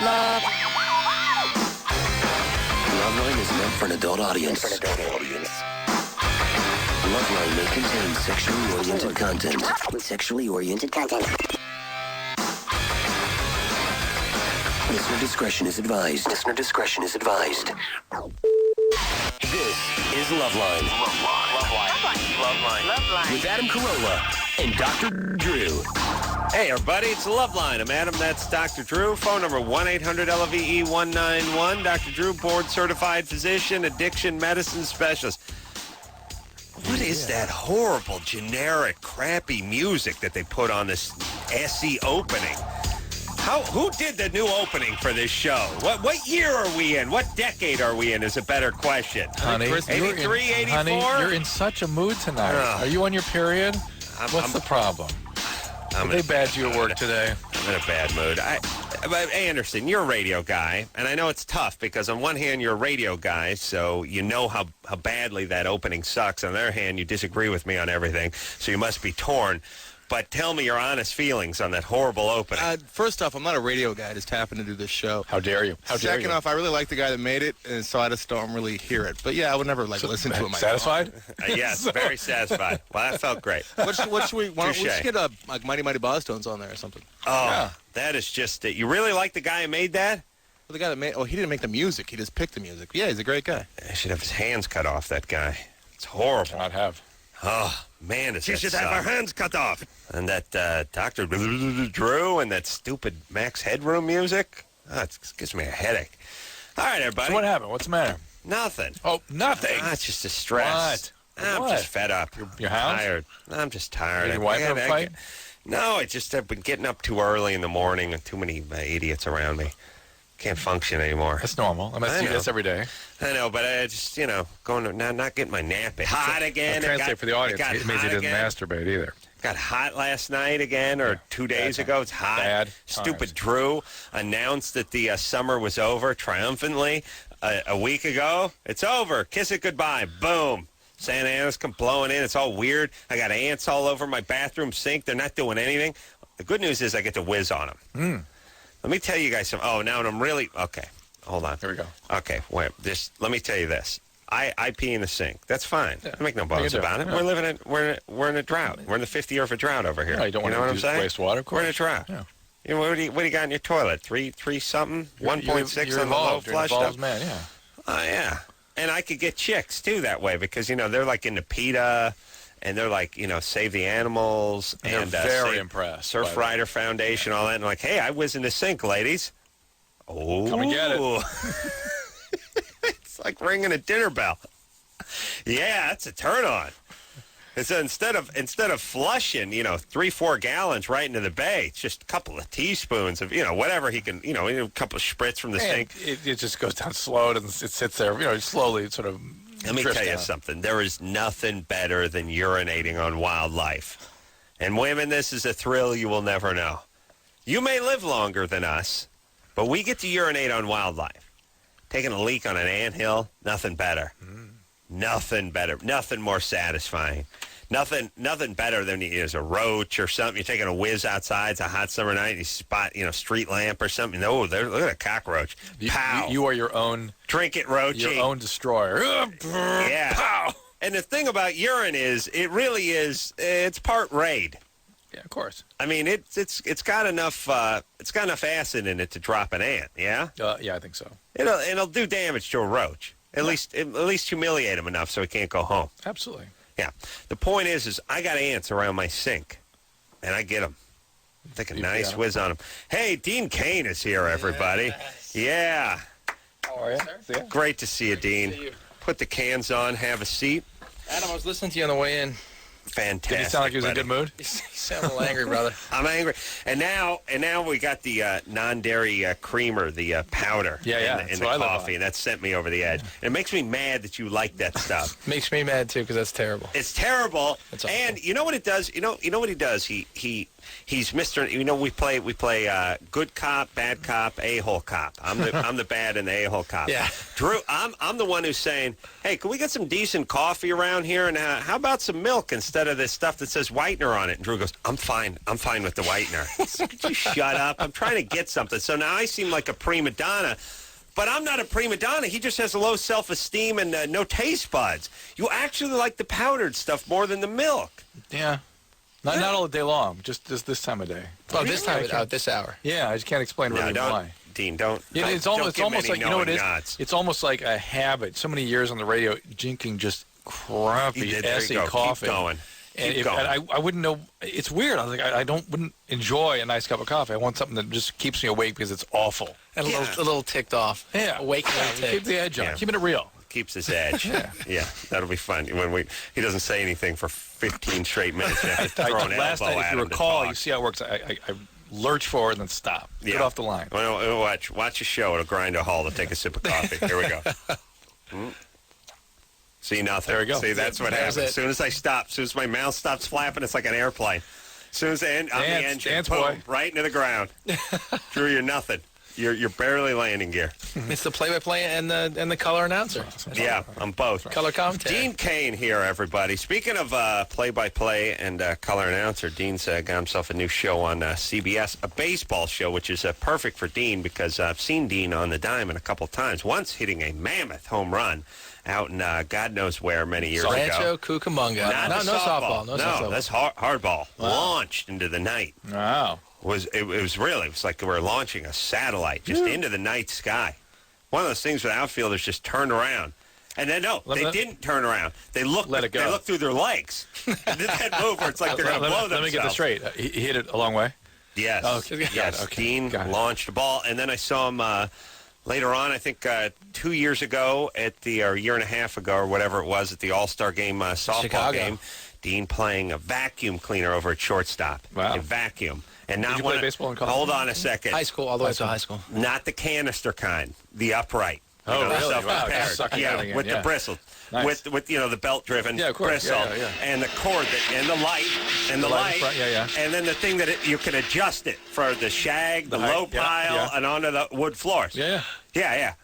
Loveline is meant for an adult audience. Loveline may contain sexually oriented content. Listener discretion is advised. This is Loveline. Loveline. With Adam Carolla and Dr. Drew. Hey, everybody, it's Loveline. I'm Adam, that's Dr. Drew. Phone number 1-800-LOVE-191. Dr. Drew, board-certified physician, addiction medicine specialist. What is that horrible, generic, crappy music that they put on this SE opening? Who did the new opening for this show? What year are we in? What decade are we in is a better question. Honey, 83, 84? Honey, you're in such a mood tonight. Are you on your period? What's the problem? Did they badge you at work today? I'm in a bad mood. But Anderson, you're a radio guy, and I know it's tough because on one hand you're a radio guy, so you know how badly that opening sucks. On the other hand, you disagree with me on everything, so you must be torn. But tell me your honest feelings on that horrible opening. First off, I'm not a radio guy. I just happen to do this show. How dare you? Second off, I really like the guy that made it, and so I just don't really hear it. But yeah, I would never listen to it. Satisfied? Yes, very satisfied. Well, that felt great. What should we? Why don't we just get like Mighty Bosstones on there or something? Oh, yeah. That is just it. You really like the guy who made that? Well, the guy that made. Oh, he didn't make the music. He just picked the music. Yeah, he's a great guy. I should have his hands cut off. That guy. It's horrible. Not have. Oh, man, does that should suck. have our hands cut off. And that Dr. Drew and that stupid Max Headroom music. Oh, it gives me a headache. All right, everybody. So what happened? What's the matter? Nothing. Oh, nothing? It's just a stress. What? I'm just fed up. Your house? Tired. I'm just tired. Did your wife have a fight? No, I've been getting up too early in the morning and too many idiots around me. Can't function anymore. That's normal. I see this every day. I know, but I just, going to not getting my nap in. Hot again. I'll translate for the audience. It means he didn't masturbate either. Got hot last night again, or 2 days ago. It's hot. Bad. Stupid Drew announced that the summer was over triumphantly a week ago. It's over. Kiss it goodbye. Boom. Santa Ana's come blowing in. It's all weird. I got ants all over my bathroom sink. They're not doing anything. The good news is I get to whiz on them. Let me tell you guys something. Oh, now I'm really... Okay, hold on. Here we go. Okay, wait. Let me tell you this. I pee in the sink. That's fine. Yeah. I make no bones about it. Yeah. We're in a drought. We're in the 5th year of a drought over here. No, you don't want to waste water, of course. We're in a drought. Yeah. You know, what do you got in your toilet? Three something? 1.6 on the low flush stuff? Man, yeah. Oh, yeah. And I could get chicks, too, that way because, they're like into PETA... And they're like, Save the Animals. And they're very impressed. Surfrider Foundation, all that. And like, hey, I whiz in the sink, ladies. Oh. Come and get it. It's like ringing a dinner bell. Yeah, that's a turn on. So instead of flushing, 3-4 gallons right into the bay, it's just a couple of teaspoons of, whatever he can, a couple of spritz from the sink. It just goes down slow and it sits there, slowly sort of. Let me tell you something. There is nothing better than urinating on wildlife. And women, this is a thrill you will never know. You may live longer than us, but we get to urinate on wildlife. Taking a leak on an anthill, nothing better. Nothing better. Nothing more satisfying. Nothing better than is a roach or something. You're taking a whiz outside. It's a hot summer night. You spot, street lamp or something. Oh, look at a cockroach. Pow. You are your own. Drink it, roachy. Your own destroyer. Yeah. Pow. And the thing about urine is, it really is. It's part Raid. Yeah, of course. I mean, it's got enough. It's got enough acid in it to drop an ant. Yeah. Yeah, I think so. It'll do damage to a roach. At least humiliate him enough so he can't go home. Absolutely. Yeah. The point is I got ants around my sink, and I get them. Take a nice whiz on them. Hey, Dean Cain is here, everybody. Yes. Yeah. How are you? Yeah. Great to see you, Dean. See you. Put the cans on, have a seat. Adam, I was listening to you on the way in. Fantastic. Did he sound like he was in a good mood? You sound a little angry, brother. I'm angry. And now we got the non-dairy creamer, the powder in the coffee, and that sent me over the edge. And it makes me mad that you like that stuff. Makes me mad, too, because that's terrible. It's terrible. That's awful. And you know what it does? You know what he does? He He's Mr. You know, we play good cop, bad cop, a-hole cop. I'm the bad and the a-hole cop. Yeah. Drew, I'm the one who's saying, hey, can we get some decent coffee around here? And how about some milk instead of this stuff that says whitener on it? And Drew goes, I'm fine with the whitener. Could you shut up? I'm trying to get something. So now I seem like a prima donna. But I'm not a prima donna. He just has a low self-esteem and no taste buds. You actually like the powdered stuff more than the milk. Yeah. Not all day long, just this time of day. Oh, this time, this hour. Yeah, I just can't explain really why. Dean, don't. It's almost like, you know what it is? It's almost like a habit. So many years on the radio, drinking just crappy, assy coffee. Keep going. And I wouldn't know. It's weird. I was like, I wouldn't enjoy a nice cup of coffee. I want something that just keeps me awake because it's awful. And a little ticked off. Yeah. Awake and ticked. Keep the edge on. Keeping it real. Keeps his edge. Yeah, that'll be fun. When he doesn't say anything for 15 straight minutes. You have to throw an last elbow night, if at you him recall, to you see how it works. I lurch forward and then stop. Yeah. Get off the line. Well, watch a show. It'll grind to a halt. It'll take a sip of coffee. Here we go. See nothing. There we go. See, that's what happens. As soon as I stop, as soon as my mouth stops flapping, it's like an airplane. As soon as I'm the engine, boom, boy. right into the ground. Drew, you're nothing. You're barely landing gear. It's the play-by-play and the color announcer. Yeah, I'm both. Color commentary. Dean Cain here, everybody. Speaking of play-by-play and color announcer, Dean's got himself a new show on CBS, a baseball show, which is perfect for Dean because I've seen Dean on the diamond a couple times, once hitting a mammoth home run out in God knows where many years ago. Rancho Cucamonga. No softball. No, that's hardball. Wow. Launched into the night. Wow. It was like we were launching a satellite just into the night sky. One of those things where outfielders just turned around. And then, they didn't turn around. They looked through their legs. And did that move where it's like they're going to blow themselves. Let me get this straight. He hit it a long way? Yes. Okay. Yes. Okay. Dean launched a ball. And then I saw him later on, I think 2 years ago or a year and a half ago or whatever it was at the All-Star game, softball Chicago game. Dean playing a vacuum cleaner over at shortstop. Wow. A vacuum. And not Did you play baseball in college? Hold on a second. High school, all the way to high school. Not the canister kind, the upright. Oh, really? Self-prepared. With the bristles. Nice. With the belt-driven bristle. Yeah. And the cord, and the light, and the light. And then the thing that you can adjust it for the shag, the low pile, and onto the wood floors. Yeah.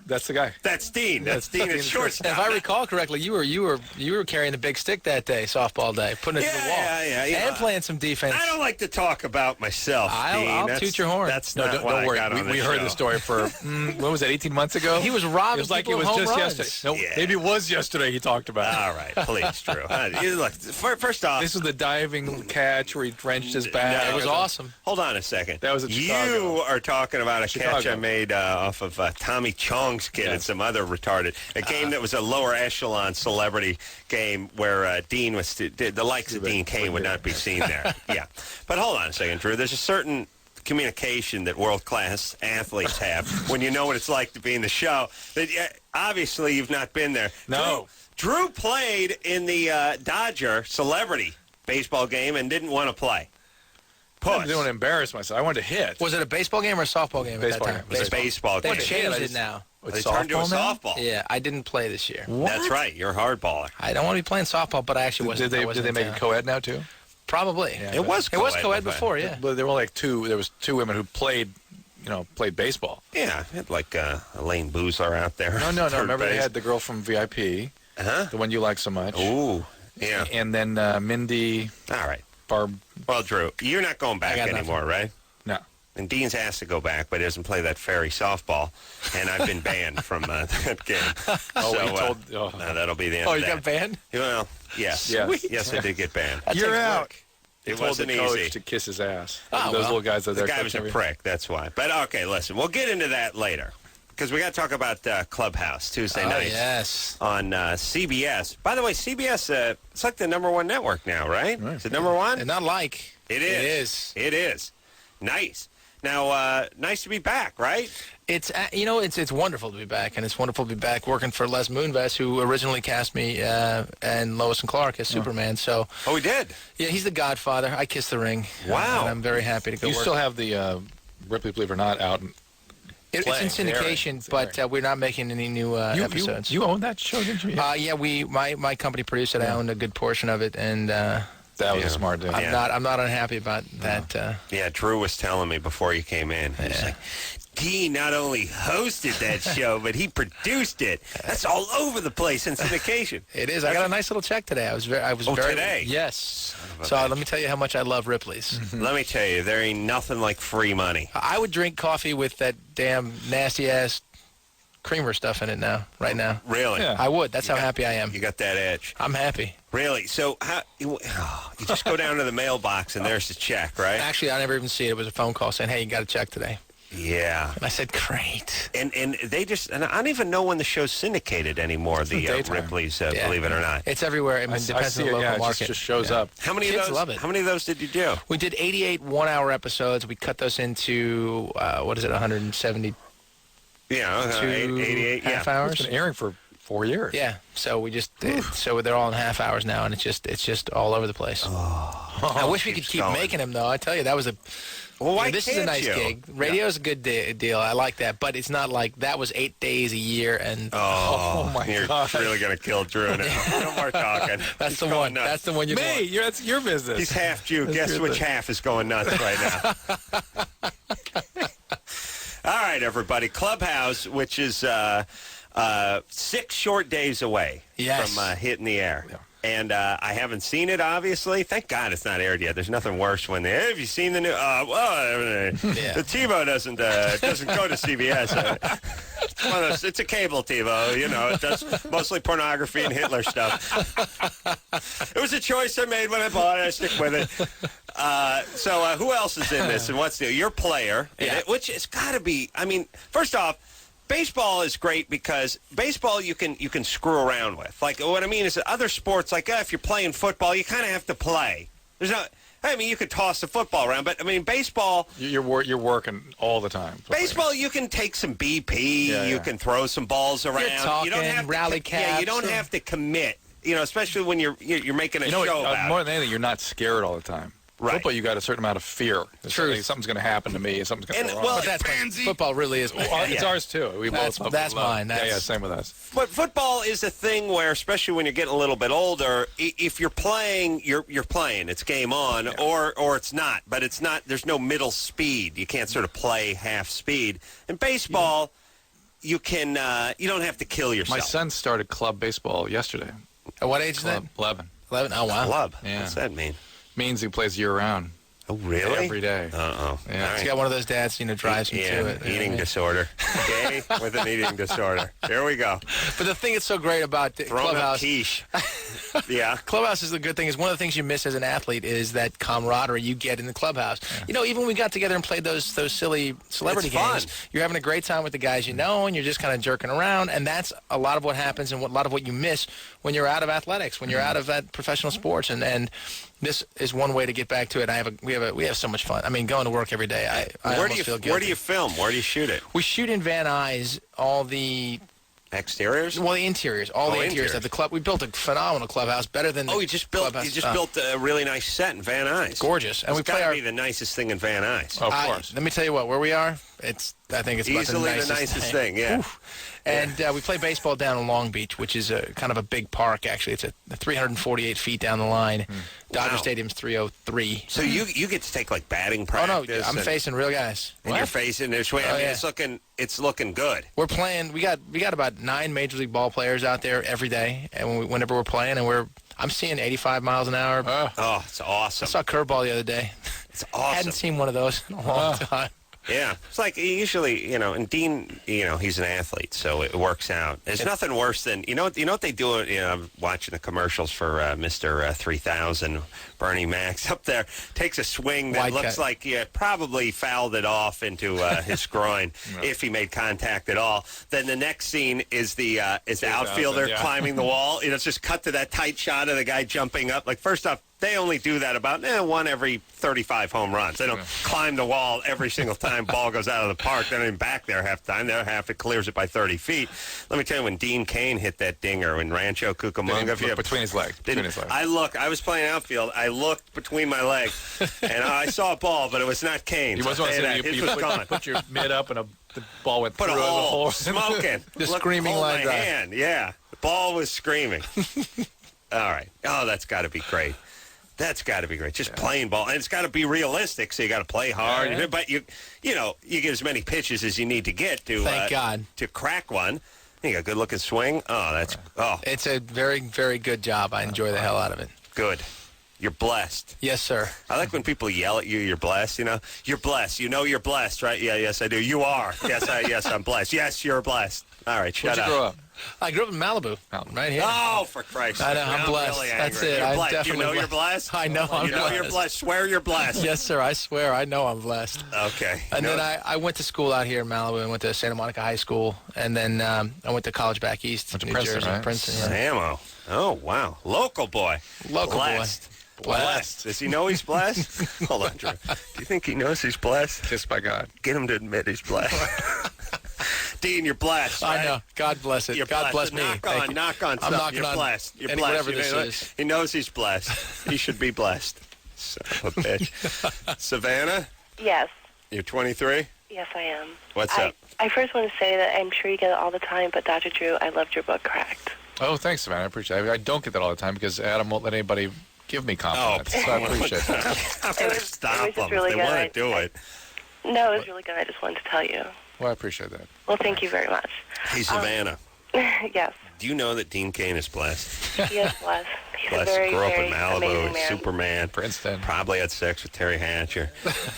That's the guy. That's Dean. That's Dean at shortstop. If I recall correctly, you were carrying a big stick that day, softball day, putting it to the wall, and playing some defense. I don't like to talk about myself, Dean. I'll toot your horn. That's not what don't worry. I got on We heard the story for what was that? 18 months ago. He was robbing. It was like people it was of home just runs. yesterday. No, maybe it was yesterday. He talked about it. All right, please, Drew. Look, first off, this was the diving catch where he drenched his back. It was awesome. Hold on a second. That was at Chicago. You are talking about a Chicago. catch I made off of Tommy Chong's kid and some other retarded. A game that was a lower echelon celebrity game where Dean was the likes of Dean Cain would not be seen there. Yeah, but hold on a second, Drew. There's a certain communication that world-class athletes have when you know what it's like to be in the show. That obviously you've not been there. No. Drew played in the Dodger celebrity baseball game and didn't want to play. I didn't want to embarrass myself. I wanted to hit. Was it a baseball game or a softball game Baseball at that time? game. It was a baseball game. They changed it now. They turned to a softball. Yeah, I didn't play this year. That's right. You're a hardballer. I don't want to be playing softball, but I actually wasn't. Did they make it co-ed now too? Probably. Yeah, It was co-ed before, yeah. But there were like there was two women who played baseball. Yeah, I had like Elaine Boozler out there. No. Remember they had the girl from VIP, the one you like so much. Ooh, yeah. And then Mindy. All right. Barb. Well, Drew, you're not going back anymore, right? No. And Dean's asked to go back, but he doesn't play that fairy softball, and I've been banned from that game. That'll be the end. Oh, of you that. got banned? Well, yes. Yes, I did get banned. You're out. It told wasn't the coach easy. to kiss his ass. Oh, those little guys that The guy was a prick, that's why. But, okay, listen, we'll get into that later. Because we got to talk about Clubhouse Tuesday nights yes. on CBS. By the way, CBS, it's like the number one network now, right? Is it number one? And not like. It is. It is. Nice. Now, nice to be back, right? It's it's wonderful to be back, and it's wonderful to be back working for Les Moonves, who originally cast me and Lois and Clark as Superman. So, he did. Yeah, he's the Godfather. I kissed the ring. Wow. And I'm very happy to go. You work. still have the Ripley, Believe it or Not, out. It's in syndication, but we're not making any new episodes. You own that show, didn't you? Yeah, my company produced it. I owned a good portion of it, and That was a smart deal. I'm not unhappy about that. Yeah, Drew was telling me before you came in. He was like, Dean not only hosted that show, but he produced it. That's all over the place in syndication. It is. I got a nice little check today. I was very today? Yes. So let me tell you how much I love Ripley's. Let me tell you, there ain't nothing like free money. I would drink coffee with that damn nasty-ass creamer stuff in it right now. Really? Yeah. I would. That's how happy I am. You got that edge. I'm happy. Really? So you just go down to the mailbox and there's the check, right? Actually, I never even see it. It was a phone call saying, hey, you got a check today. Yeah. And I said, great. And they just, and I don't even know when the show's syndicated anymore, the Ripley's, believe it or not. It's everywhere. I mean, it depends on the local market. It just shows up. How many Kids of those? love it. How many of those did you do? We did 88 one-hour episodes. We cut those into, 170 88 half hours. It's been airing for 4 years. Yeah, so we just so they're all in half hours now, and it's just all over the place. I wish we could keep making them, though. I tell you, that was a. Well, why this can't is a nice you? gig. Radio's a good deal. I like that, but it's not like that was 8 days a year and. Oh my You're God! You're really gonna kill Drew now. No more talking. That's the one. That's the one you want. That's your business. He's half Jew. Guess which half is going nuts right now? All right, everybody. Clubhouse, which is 6 short days away from hitting the air. Yeah. And I haven't seen it, obviously. Thank God it's not aired yet. There's nothing worse when hey, have you seen the new? The TiVo doesn't go to CBS. It's a cable TiVo. You know, it does mostly pornography and Hitler stuff. It was a choice I made when I bought it. I stick with it. So who else is in this? And what's new? Your player, which has got to be. I mean, first off. Baseball is great because baseball you can screw around with. Like what I mean is that other sports, like if you're playing football, you kind of have to play. There's no. I mean, you could toss the football around, but I mean, baseball. You're working all the time. Baseball, you can take some BP. You can throw some balls around. You're talking, you don't have rally to, caps. Yeah, you don't have to commit. You know, especially when you're making a show about more than anything, you're not scared all the time. Right. Football, you got a certain amount of fear. True. Something's going to happen to me. Something's going to go wrong. Well, that's football really is. It's ours too. We that's both that's mine. Yeah, same with us. But football is a thing where, especially when you're getting a little bit older, if you're playing, you're playing. It's game on, or it's not. But it's not. There's no middle speed. You can't sort of play half speed. In baseball, you can. You don't have to kill yourself. My son started club baseball yesterday. At what age is that? 11. 11. Oh wow. Club. Yeah. What's that mean? Means he plays year round. Oh, really? Every day. Uh-oh. Yeah. He's got one of those dads, drives him to it. Eating disorder. Gay with an eating disorder. Here we go. But the thing that's so great about Clubhouse, quiche. Yeah. Clubhouse is the good thing. Is one of the things you miss as an athlete is that camaraderie you get in the clubhouse. Yeah. Even when we got together and played those silly celebrity games, you're having a great time with the guys and you're just kind of jerking around, and that's a lot of what happens and a lot of what you miss when you're out of athletics, when you're out of professional sports, and this is one way to get back to it. We have so much fun. I mean, going to work every day, I almost feel guilty. Where do you film? Where do you shoot it? We shoot in Van Nuys, all the exteriors. Well, the interiors, the interiors of the club. We built a phenomenal clubhouse, better than. You just built a really nice set in Van Nuys. Gorgeous, and it's got to be the nicest thing in Van Nuys. Of course. Let me tell you where we are. I think it's easily about the nicest thing. Yeah. Oof. And we play baseball down in Long Beach, which is kind of a big park, actually. It's 348 feet down the line. Dodger Stadium's 303. So you get to take, like, batting practice? Oh, no, I'm facing real guys. And you're facing this way? It's looking good. We're playing. We got about 9 Major League ball players out there every day, and whenever we're playing, and I'm seeing 85 miles an hour. Oh, it's awesome. I saw a curveball the other day. It's awesome. Hadn't seen one of those in a long time. Yeah. It's like usually, and Dean, he's an athlete, so it works out. There's nothing worse than, what they do, I'm watching the commercials for Mr. 3000, Bernie Mac up there, takes a swing that looks like he probably fouled it off into his groin if he made contact at all. Then the next scene is the outfielder climbing the wall. It's just cut to that tight shot of the guy jumping up. Like, first off, they only do that about one every 35 home runs. They don't climb the wall every single time ball goes out of the park. They're not even back there half the time. They're half it clears it by 30 feet. Let me tell you, when Dean Cain hit that dinger in Rancho Cucamonga. Between his legs. I was playing outfield. I looked between my legs, and I saw a ball, but it was not Cain. You must want to say you put your mid up, and the ball went through a hole. the hole. Smoking. The screaming line drive. Hand. Yeah. The ball was screaming. All right. Oh, that's got to be great. That's got to be great. Just playing ball, and it's got to be realistic. So you got to play hard, but you get as many pitches as you need to get to. Thank God to crack one. You got a good looking swing. It's a very, very good job. I enjoy the hell out of it. Good. You're blessed. Yes, sir. I like when people yell at you, you're blessed, You're blessed. You know you're blessed, right? Yeah, yes, I do. You are. Yes, I'm blessed. Yes, you're blessed. All right, shut up. Where'd you grow up? I grew up in Malibu, right here. Oh, for Christ's sake. I know, I'm blessed. Really That's it. You're I'm blessed. definitely You're blessed? I know I'm blessed. You know you're blessed. Swear you're blessed. Yes, sir. I swear. I know I'm blessed. Okay. And then I went to school out here in Malibu. I went to Santa Monica High School. And then I went to college back east, New Princeton, Jersey. right? Princeton, yeah. Samo. Oh, wow. Local boy. Blessed. Blessed. Does he know he's blessed? Hold on, Drew. Do you think he knows he's blessed? Kissed by God. Get him to admit he's blessed. Dean, you're blessed. Right? I know. God bless it. You're God blessed. bless me. Knock on I'm something. knocking You're on blessed. You're blessed. whatever this is. He knows he's blessed. He should be blessed. Son of a bitch. Savannah? Yes. You're 23? Yes, I am. What's up? I first want to say that I'm sure you get it all the time, but Dr. Drew, I loved your book, Cracked. Oh, thanks, Savannah. I appreciate it. I don't get that all the time because Adam won't let anybody give me compliments. So I appreciate that. I'm going to stop them really if they want to do it. No, it was really good. I just wanted to tell you. Well, I appreciate that. Well, thank you very much. Hey, Savannah. Yes. Do you know that Dean Cain is blessed? He is blessed. He's Blessed. a very, Grew up very in amazing Malibu, man. Superman. Princeton. Probably had sex with Terry Hatcher.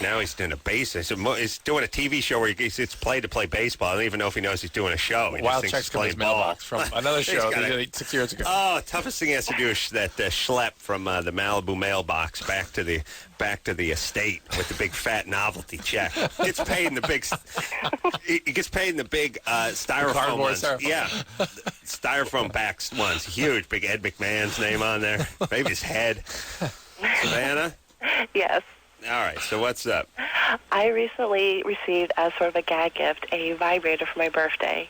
Now he's doing a bass. He's doing a TV show where it's played to play baseball. I don't even know if he knows he's doing a show. He Wild just checks thinks come in he's his playing ball. mailbox from another show that he did 6 years ago. Oh, toughest thing he has to do is that schlep from the Malibu mailbox back to the estate with the big fat novelty check. Gets paid in the big. He gets paid in the big styrofoam ones. Yeah, styrofoam back ones. Huge, big Ed McMahon's name on there. Maybe his head. Savannah? Yes. All right, so what's up? I recently received, as sort of a gag gift, a vibrator for my birthday.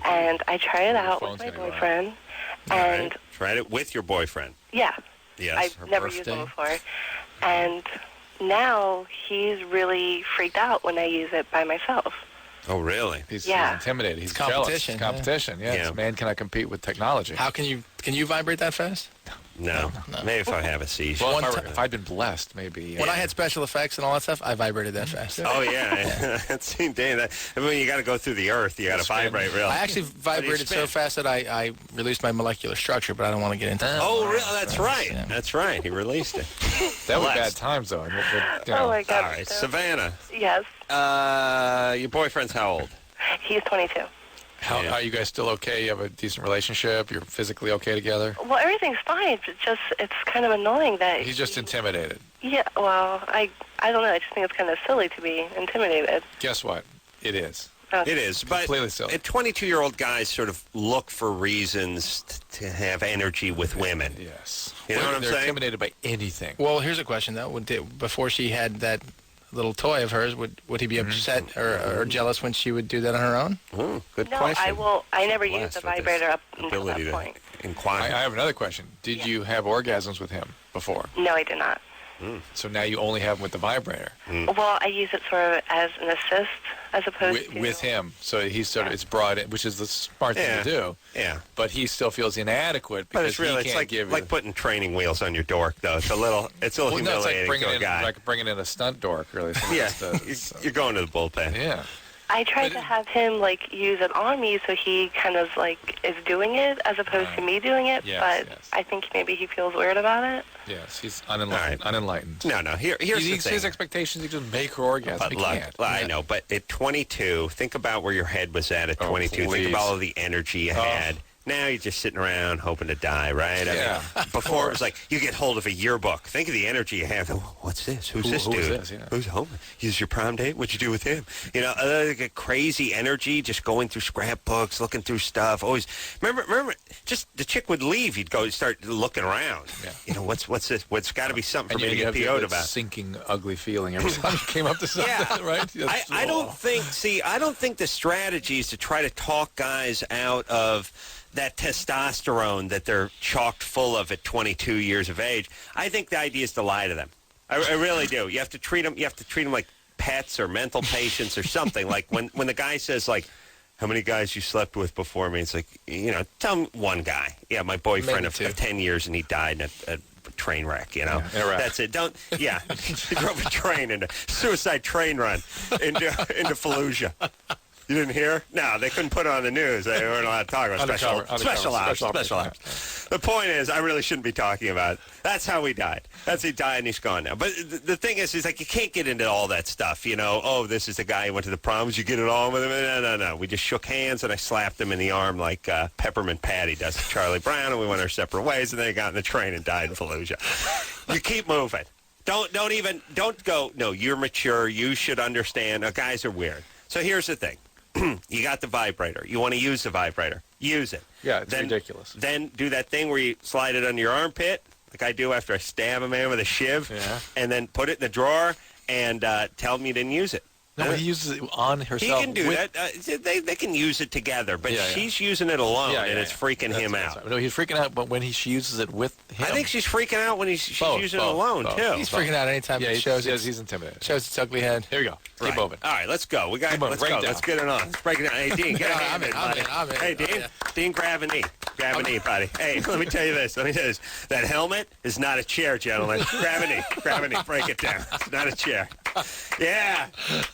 And I tried it out with my boyfriend. And right. Tried it with your boyfriend? Yeah. Yes. I've never used one before. And now he's really freaked out when I use it by myself. Oh, really? He's intimidated. He's competition. Jealous. Competition, yeah. Man cannot compete with technology. How can you vibrate that fast? No. Maybe if I have a seizure. Well, if I'd been blessed, maybe. When I had special effects and all that stuff, I vibrated that fast. Oh, yeah. That's Dan. I mean, you got to go through the earth. You got to vibrate, really. I actually vibrated so fast that I released my molecular structure, but I don't want to get into that. Oh, really? That's right. Yeah. That's right. He released it. That was bad times, though. Oh, my God. All right. Savannah. Yes. Your boyfriend's how old? He's 22. How are you guys still okay? You have a decent relationship? You're physically okay together? Well, everything's fine. It's kind of annoying that he's just intimidated. Yeah, well, I don't know. I just think it's kind of silly to be intimidated. Guess what? It is. Okay. It is, but completely silly. 22-year-old guys sort of look for reasons to have energy with women. Yes. You know what I'm saying? They're intimidated by anything. Well, here's a question, though. Before she had that little toy of hers, would he be upset or jealous when she would do that on her own? Oh, good no, question. I never used the vibrator up until that point. Inquire. I have another question. Did you have orgasms with him before? No, I did not. So now you only have them with the vibrator. Well, I use it sort of as an assist as opposed to... With him. So he's sort of, it's broad, which is the smart thing to do. Yeah. But he still feels inadequate because it's really, he can't it's like putting training wheels on your dork, though. It's a little humiliating to a guy. Like bringing in a stunt dork, really. Yeah, you're going to the bullpen. Yeah. I tried to have him use it on me so he kind of is doing it as opposed to me doing it, but I think maybe he feels weird about it. Yes, he's unenlightened. No. Here's the thing. His expectations, he just make her orgasm. But look, I know, but at 22, think about where your head was at 22. Think about all the energy you had. Now you're just sitting around hoping to die, right? Yeah. I mean, before it was like you get hold of a yearbook. Think of the energy you have. What's this? Who's this dude? Who's this? Yeah. Who's home? He's your prom date? What'd you do with him? You know, crazy energy, just going through scrapbooks, looking through stuff. Always remember, just the chick would leave. You'd go start looking around. Yeah. You know, what's this? What's got to be something for me to get PO'd about? Sinking, ugly feeling every time you came up to something, right? I don't think the strategy is to try to talk guys out of that testosterone that they're chocked full of at 22 years of age. I think the idea is to lie to them. I really do. You have to treat them like pets or mental patients or something. Like when the guy says how many guys you slept with before me? It's like, tell him one guy. Yeah, my boyfriend of 10 years and he died at train wreck, you know. Yeah, that's it. He drove a train into suicide train run into Fallujah. You didn't hear? No, they couldn't put it on the news. They weren't allowed to talk about special ops. The point is, I really shouldn't be talking about it. That's how he died. He died and he's gone now. But the thing is like, you can't get into all that stuff, you know. Oh, this is the guy who went to the proms. You get it on with him. No. We just shook hands and I slapped him in the arm like Peppermint Patty does to Charlie Brown, and we went our separate ways, and then he got in the train and died in Fallujah. You keep moving. Don't go, no, you're mature. You should understand. Guys are weird. So here's the thing. You got the vibrator. You want to use the vibrator. Use it. Yeah, it's ridiculous. Then do that thing where you slide it under your armpit, like I do after I stab a man with a shiv, and then put it in the drawer and tell him you didn't use it. No, he uses it on herself. He can do that. They can use it together, but she's using it alone, and it's freaking him out. Right. No, he's freaking out, but when she uses it with him. I think she's freaking out when she's using it alone, too. He's freaking out anytime he shows it. He's intimidated. Shows its ugly head. Here we go. Keep moving. All right, let's go. Let's go. Let's get it on. Let's break it down. Hey, Dean, get a hand in, buddy. I'm in. Hey, Dean. Dean, grab a knee. Grab a knee, buddy. Hey, let me tell you this. That helmet is not a chair, gentlemen. Grab a knee. Grab a knee. Break it down. It's not a chair. Yeah.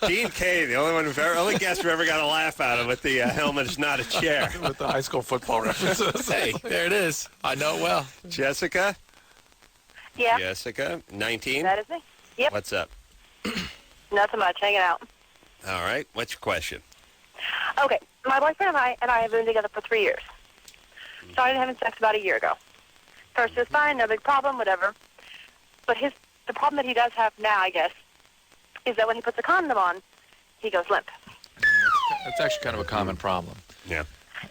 Dean Cain, the only guest who ever got a laugh out of with the helmet is not a chair. With the high school football references. Hey, there it is. I know it well. Jessica? Yeah. Jessica, 19? That is me. Yep. What's up? Nothing much. Hanging out. All right. What's your question? Okay. My boyfriend and I have been together for 3 years. Started having sex about a year ago. First was fine, no big problem, whatever. But the problem that he does have now, I guess, is that when he puts a condom on, he goes limp. That's actually kind of a common problem. Yeah.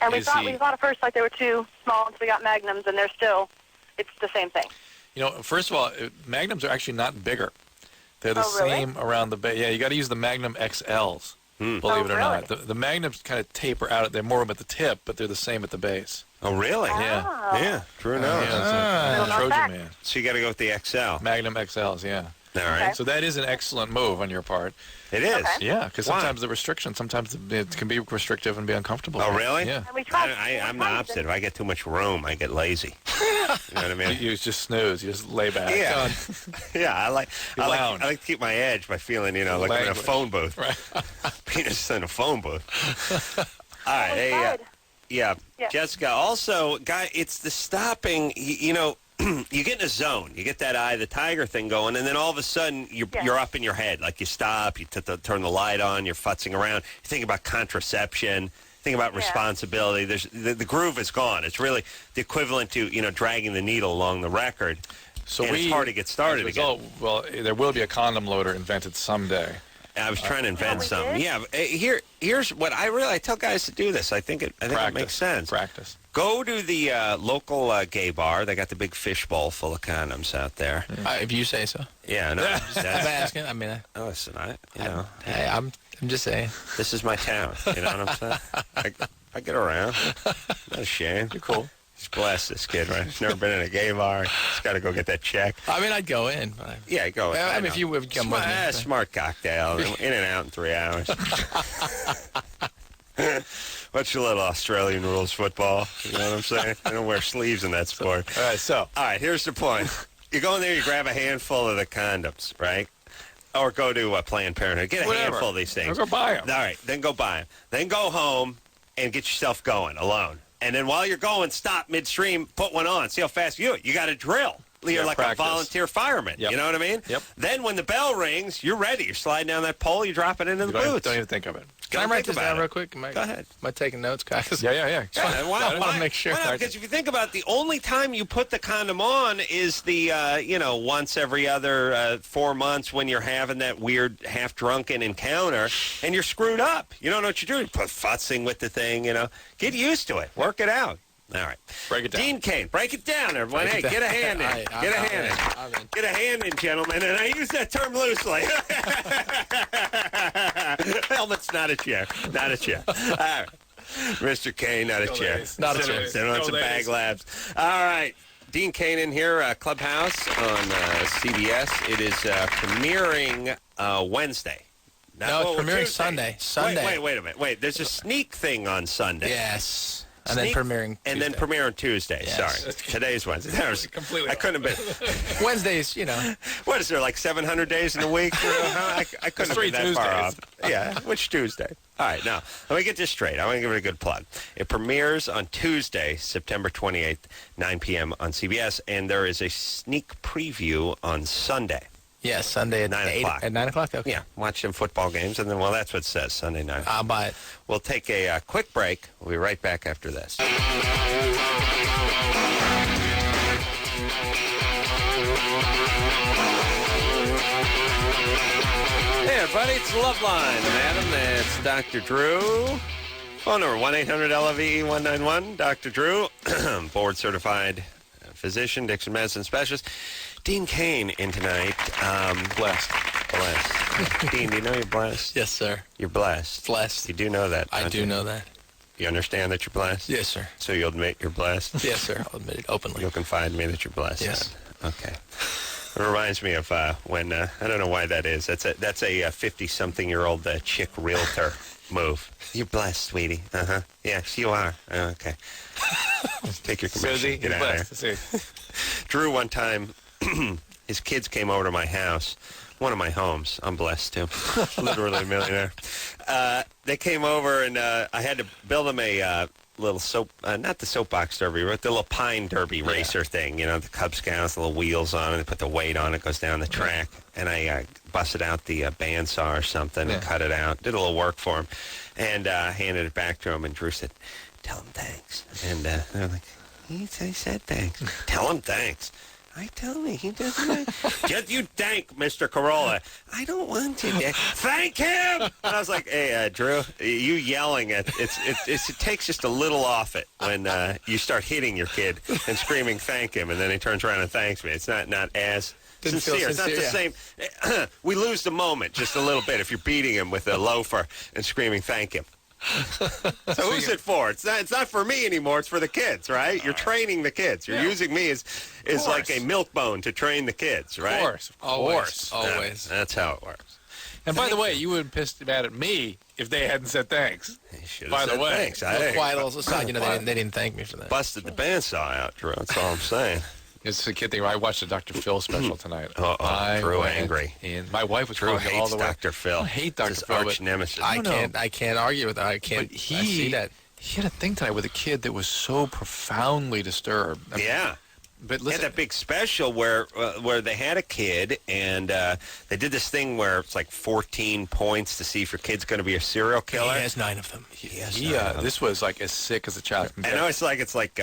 And we thought at first like they were too small, so we got magnums, and it's the same thing. You know, first of all, magnums are actually not bigger. They're the same around the base. Yeah, you got to use the Magnum XLs, believe it or not. The Magnums kind of taper out. They're more at the tip, but they're the same at the base. Oh, really? Yeah. Yeah, true enough. Yeah, Trojan Man. So you got to go with the XL. Magnum XLs, yeah. All right. So that is an excellent move on your part. It is? Okay. Yeah, because sometimes the restrictions, sometimes it can be restrictive and be uncomfortable. Oh, really? Yeah. And we tried I'm the opposite. If I get too much room, I get lazy. You know what I mean? You just snooze. You just lay back. Yeah. Yeah, I like to keep my edge by feeling, like I'm in a phone booth. Right. Penis in a phone booth. All right. Hey, yeah. Jessica, also, guy, it's the stopping, you get in a zone. You get that eye of the tiger thing going, and then all of a sudden you're up in your head. Like you stop, you turn the light on, you're futzing around. You think about contraception, think about responsibility. There's the groove is gone. It's really the equivalent to dragging the needle along the record. So it's hard to get started again. Well, there will be a condom loader invented someday. I was trying to invent something. Yeah, here's what I tell guys to do this. I think it makes sense. Practice. Go to the local gay bar. They got the big fishbowl full of condoms out there. If you say so. Yeah, no. I'm asking. I mean, listen, hey, I'm just saying. This is my town. You know what I'm saying? I get around. I'm not ashamed. You're cool. Just bless this kid, right? He's never been in a gay bar. He's got to go get that check. I mean, I'd go in. Yeah, go in. I mean, if you would come with me. Smart cocktail. In and out in 3 hours. What's your little Australian rules football? You know what I'm saying? They don't wear sleeves in that sport. All right, here's the point. You go in there, you grab a handful of the condoms, right? Or go to Planned Parenthood. Get a handful of these things. Or go buy them. All right, then go buy them. Then go home and get yourself going alone. And then while you're going, stop midstream, put one on. See how fast you do it. You got to drill. You're like a volunteer fireman. Yep. You know what I mean? Yep. Then when the bell rings, you're ready. You're sliding down that pole. You drop it into the boots. Don't even think of it. Can I write this down real quick? Go ahead. Am I taking notes, guys? Yeah. I want to make sure. Because if you think about it, the only time you put the condom on is the, once every other 4 months when you're having that weird half-drunken encounter, and you're screwed up. You don't know what you're doing. Put futzing with the thing, Get used to it. Work it out. All right. Break it down. Dean Cain, break it down, everyone. Hey, get a hand in. Get a hand in. Get a hand in, gentlemen. And I use that term loosely. Helmet's not a chair. Not a chair. All right. Mr. Cain, not a chair. Not a chair. Sit on some bag labs. All right. Dean Cain in here, Clubhouse on CBS. It is premiering Wednesday. No, it's premiering Sunday. Wait a minute. Wait, there's a sneak thing on Sunday. Yes. And then premiering Tuesday. And then premiere on Tuesday. Yes. Sorry. Today's Wednesday. That was, Completely I couldn't have been. Wednesdays, What is there, like 700 days in a week? I couldn't have been that far off. Yeah, which Tuesday? All right, now, let me get this straight. I want to give it a good plug. It premieres on Tuesday, September 28th, 9 p.m. on CBS, and there is a sneak preview on Sunday. Yes, Sunday at 9 o'clock. At 9 o'clock? Okay. Yeah, watch some football games, and then, well, that's what it says, Sunday night. I'll buy it. We'll take a quick break. We'll be right back after this. Hey, everybody, it's Loveline. Madam, that's Dr. Drew. Phone number, 1-800-LOVE-191. Dr. Drew, board-certified physician, Dixon medicine specialist. Dean Cain in tonight. Blessed. Dean, do you know you're blessed? Yes, sir. You're blessed. Blessed. You do know that. I do know that. You understand that you're blessed? Yes, sir. So you'll admit you're blessed? Yes, sir. I'll admit it openly. You'll confide in me that you're blessed? Yes. Then? Okay. It reminds me of when, I don't know why that is. That's a 50-something-year-old chick realtor move. You're blessed, sweetie. Uh-huh. Yes, you are. Oh, okay. Take your commission. Susie, Get out of here. Drew, one time, his kids came over to my house, one of my homes. I'm blessed, too. Literally a millionaire. They came over, and I had to build them a little not the soapbox derby, but the little pine derby racer thing. You know, the Cub Scouts, the little wheels on it. They put the weight on it, goes down the track. And I busted out the bandsaw or something and cut it out. Did a little work for him and handed it back to him. And Drew said, "Tell him thanks." And they're like, he said thanks. Tell him thanks. I tell me he doesn't. Just you thank Mr. Carolla. I don't want to. Thank him. And I was like, "Hey, Drew, you yelling at it takes just a little off it when you start hitting your kid and screaming thank him, and then he turns around and thanks me. It's not as sincere. It's not the same. We lose the moment just a little bit if you're beating him with a loafer and screaming thank him. So who's it for? It's not for me anymore. It's for the kids, right? You're training the kids. You're using me as like a milk bone to train the kids, right? Of course. Always. That's how it works. And by the way, you would have pissed mad at me if they hadn't said thanks. By the way. Thanks. Quiet little aside, they didn't thank me for that. Busted the bandsaw out, Drew. That's all I'm saying. It's a kid thing. I watched the Dr. Phil special tonight. Drew angry. And my wife was Drew calling all hates the way. Dr. Phil. I hate Dr. It's Phil. his arch nemesis. I can't argue with that. I can't. But I see that. He had a thing tonight with a kid that was so profoundly disturbed. I mean, but They listen, had that big special where they had a kid, and they did this thing where it's like 14 points to see if your kid's going to be a serial killer. He has 9 of them. This was like as sick as a child. I know it's like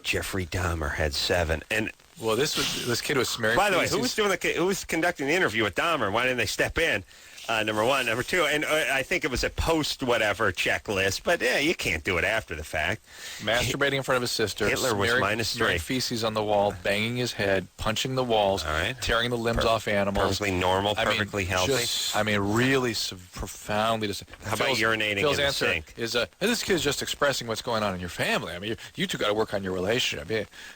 Jeffrey Dahmer had 7, and well, this kid was smearing. by the way, who was conducting the interview with Dahmer? Why didn't they step in? Number one. Number two, and I think it was a post-whatever checklist, but you can't do it after the fact. Masturbating in front of his sister. Hitler was -3. Feces on the wall, banging his head, punching the walls, tearing the limbs off animals. Perfectly normal, perfectly healthy. Really profoundly. How about urinating Phil's in the answer sink? Is this kid's just expressing what's going on in your family. I mean, you two got to work on your relationship.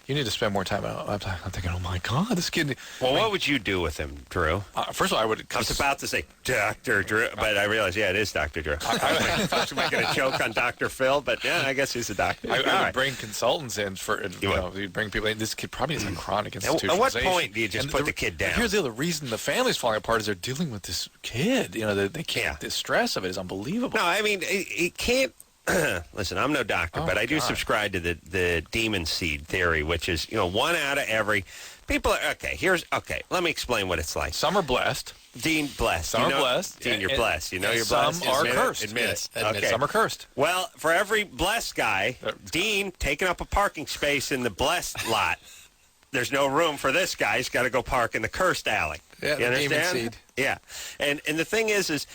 You need to spend more time. I'm thinking, oh my God, this kid. Well, what would you do with him, Drew? First of all, I would. I was about to say Dr. Drew, but I realized, it is Dr. Drew. I was making a joke on Dr. Phil, but I guess he's a doctor. I would bring consultants in for, you'd bring people in. This kid probably has a chronic institutionalization. At what point do you just put the kid down? Here's the other reason the family's falling apart is they're dealing with this kid. They can't. The stress of it is unbelievable. No, I mean, it can't. Listen, I'm no doctor, but I do subscribe to the demon seed theory, which is, 1 out of every. People are, let me explain what it's like. Some are blessed. Dean, blessed. Some are blessed. Dean, you're blessed. You're blessed. Some are cursed. Admit it. Okay. Some are cursed. Well, for every blessed guy, Dean taking up a parking space in the blessed lot. There's no room for this guy. He's got to go park in the cursed alley. Yeah, you understand? demon seed. Yeah. And the thing is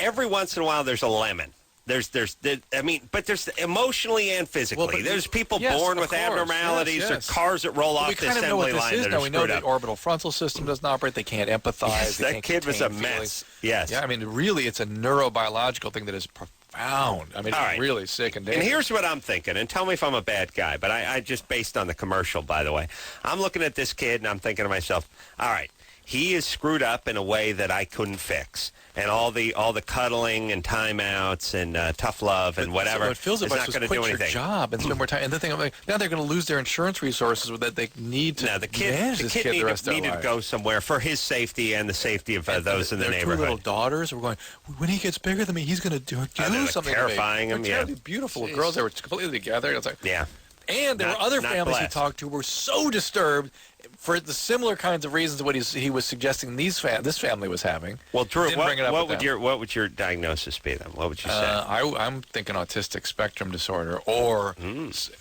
every once in a while there's a lemon. But there's emotionally and physically. There's people born with abnormalities or cars that roll off the assembly line that are we know screwed the up. orbital frontal system doesn't operate. They can't empathize. Yes, they that can't kid was a contain mess. feelings. Yes. Yeah, I mean, really, it's a neurobiological thing that is profound. I mean, it's really sick and dangerous. And here's what I'm thinking, and tell me if I'm a bad guy, but I just based on the commercial, by the way. I'm looking at this kid, and I'm thinking to myself, all right, he is screwed up in a way that I couldn't fix. And all the cuddling and timeouts and tough love and whatever what feels is about not going to quit do your anything. job and spend more time. And the thing, like, now they're going to lose their insurance resources that they need to Now, the kid manage this kid the rest of their needed life. to go somewhere for his safety and the safety of those in the Their neighborhood. two little daughters were going, when he gets bigger than me, he's going to do they're something terrifying to him, me. yeah. They're beautiful girls. They were completely together. It's like, Yeah. And there were other not families he blessed. talked to were so disturbed for the similar kinds of reasons what he was suggesting this family was having. Well, Drew, Didn't bring it up what with them. would your diagnosis be then? What would you say? I'm thinking autistic spectrum disorder or